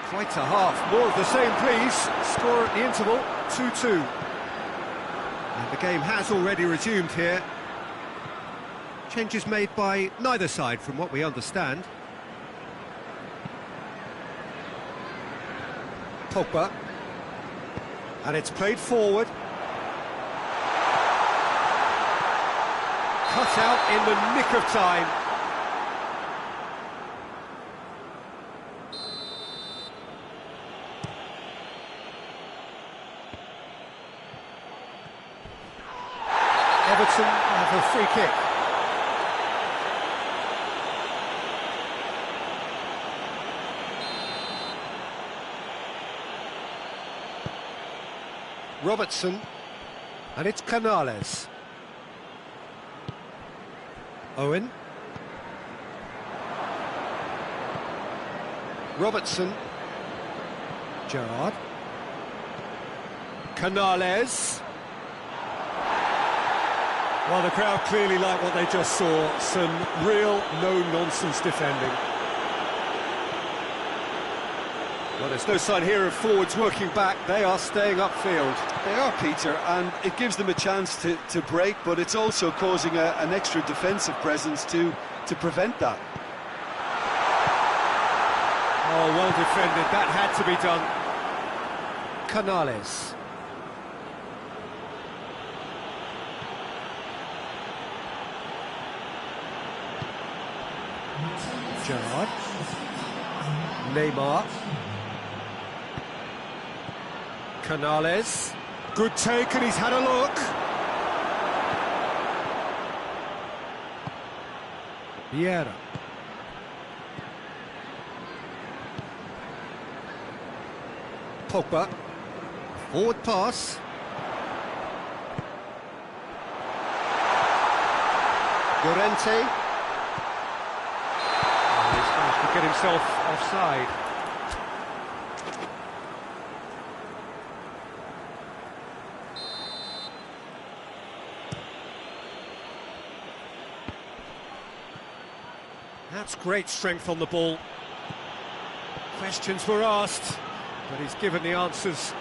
Quite a half. More of the same, please. Score at the interval, 2-2. And the game has already resumed here. Changes made by neither side, from what we understand. Pogba. And it's played forward. Cut out in the nick of time. Everton have a free kick. Robertson, and it's Canales. Owen. Robertson. Gerrard. Canales. Well, the crowd clearly like what they just saw. Some real no-nonsense defending. Well, there's no sign here of forwards working back. They are staying upfield. They are, Peter, and it gives them a chance to break, but it's also causing an extra defensive presence to prevent that. Oh, well defended. That had to be done. Canales. Gerrard. Neymar. Canales. Good take, and he's had a look. Vieira. Pogba. Forward pass. Llorente. Oh, he's managed to get himself offside. That's great strength on the ball. Questions were asked, but he's given the answers.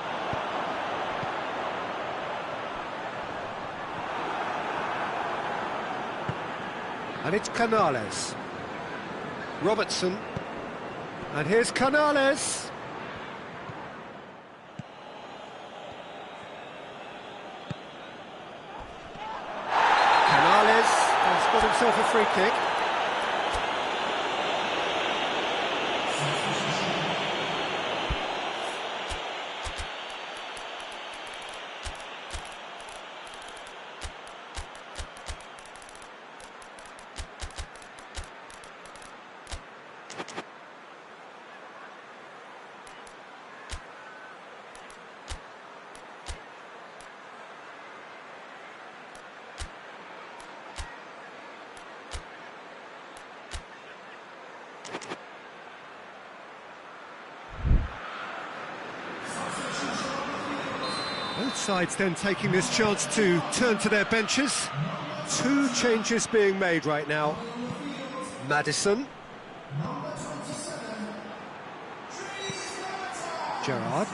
And it's Canales. Robertson. And here's Canales. Canales has got himself a free kick. Both sides then taking this chance to turn to their benches. Two changes being made right now. Maddison. Gerrard.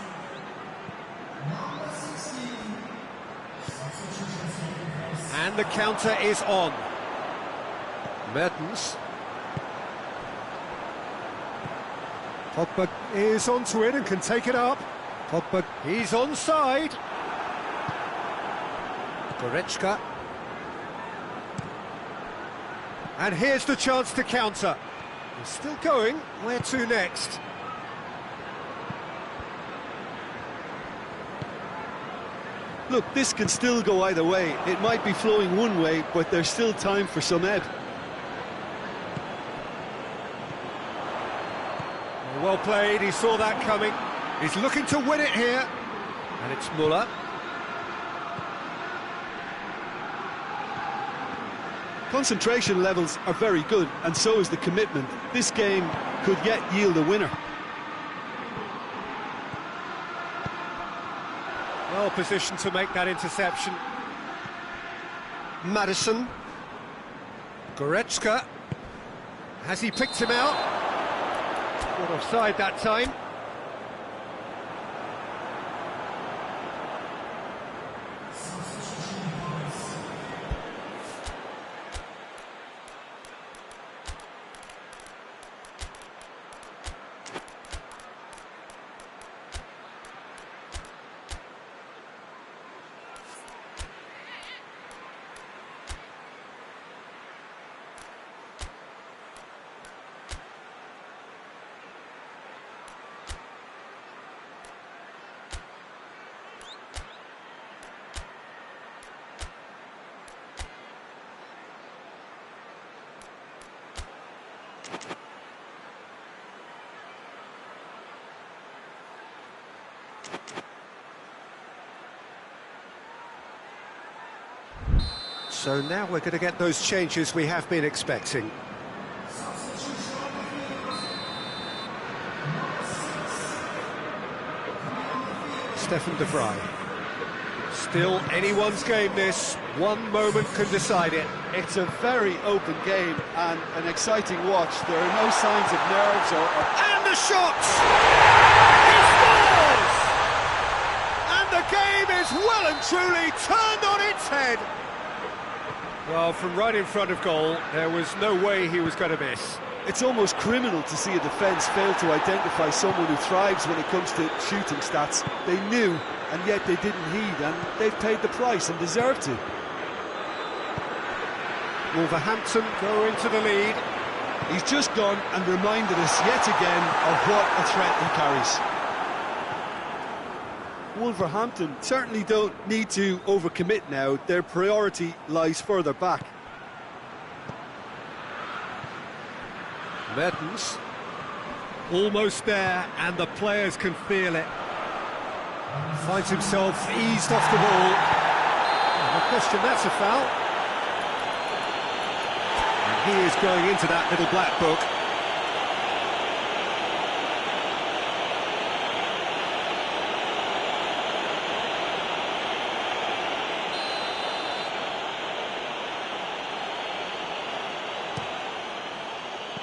And the counter is on. Mertens. Pogba is onto it and can take it up. Pogba, he's onside. Goretzka. And here's the chance to counter. He's still going. Where to next? Look, this can still go either way. It might be flowing one way, but there's still time for some ebb. Well played, he saw that coming. He's looking to win it here. And it's Muller. Concentration levels are very good, and so is the commitment. This game could yet yield a winner. Well positioned to make that interception. Maddison. Goretzka. Has he picked him out? Not offside that time. So now we're going to get those changes we have been expecting. Stefan de Vrij. Still anyone's game this. One moment can decide it. It's a very open game and an exciting watch. There are no signs of nerves or... And the shot! He scores! And the game is well and truly turned on its head. Well, from right in front of goal, there was no way he was going to miss. It's almost criminal to see a defence fail to identify someone who thrives when it comes to shooting stats. They knew, and yet they didn't heed, and they've paid the price and deserve to. Wolverhampton go into the lead. He's just gone and reminded us yet again of what a threat he carries. Wolverhampton certainly don't need to overcommit now. Their priority lies further back. Mertens. Almost there, and the players can feel it. Finds himself eased off the ball. No question, that's a foul. And he is going into that little black book.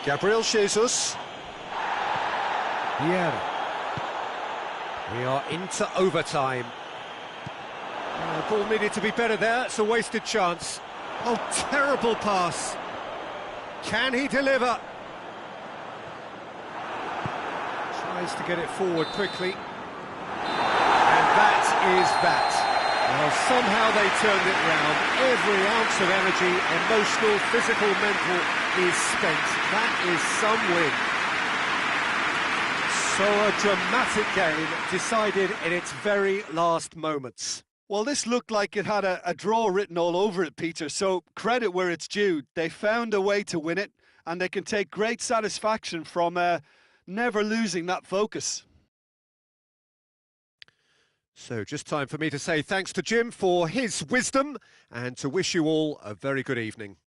Gabriel Jesus. Vieira. We are into overtime. The ball needed to be better there. It's a wasted chance. Oh, terrible pass. Can he deliver? Tries to get it forward quickly. And that is that. Well, somehow they turned it round. Every ounce of energy, emotional, physical, mental, is spent. That is some win. So a dramatic game decided in its very last moments. Well, this looked like it had a draw written all over it, Peter, so credit where it's due. They found a way to win it, and they can take great satisfaction from never losing that focus. So just time for me to say thanks to Jim for his wisdom and to wish you all a very good evening.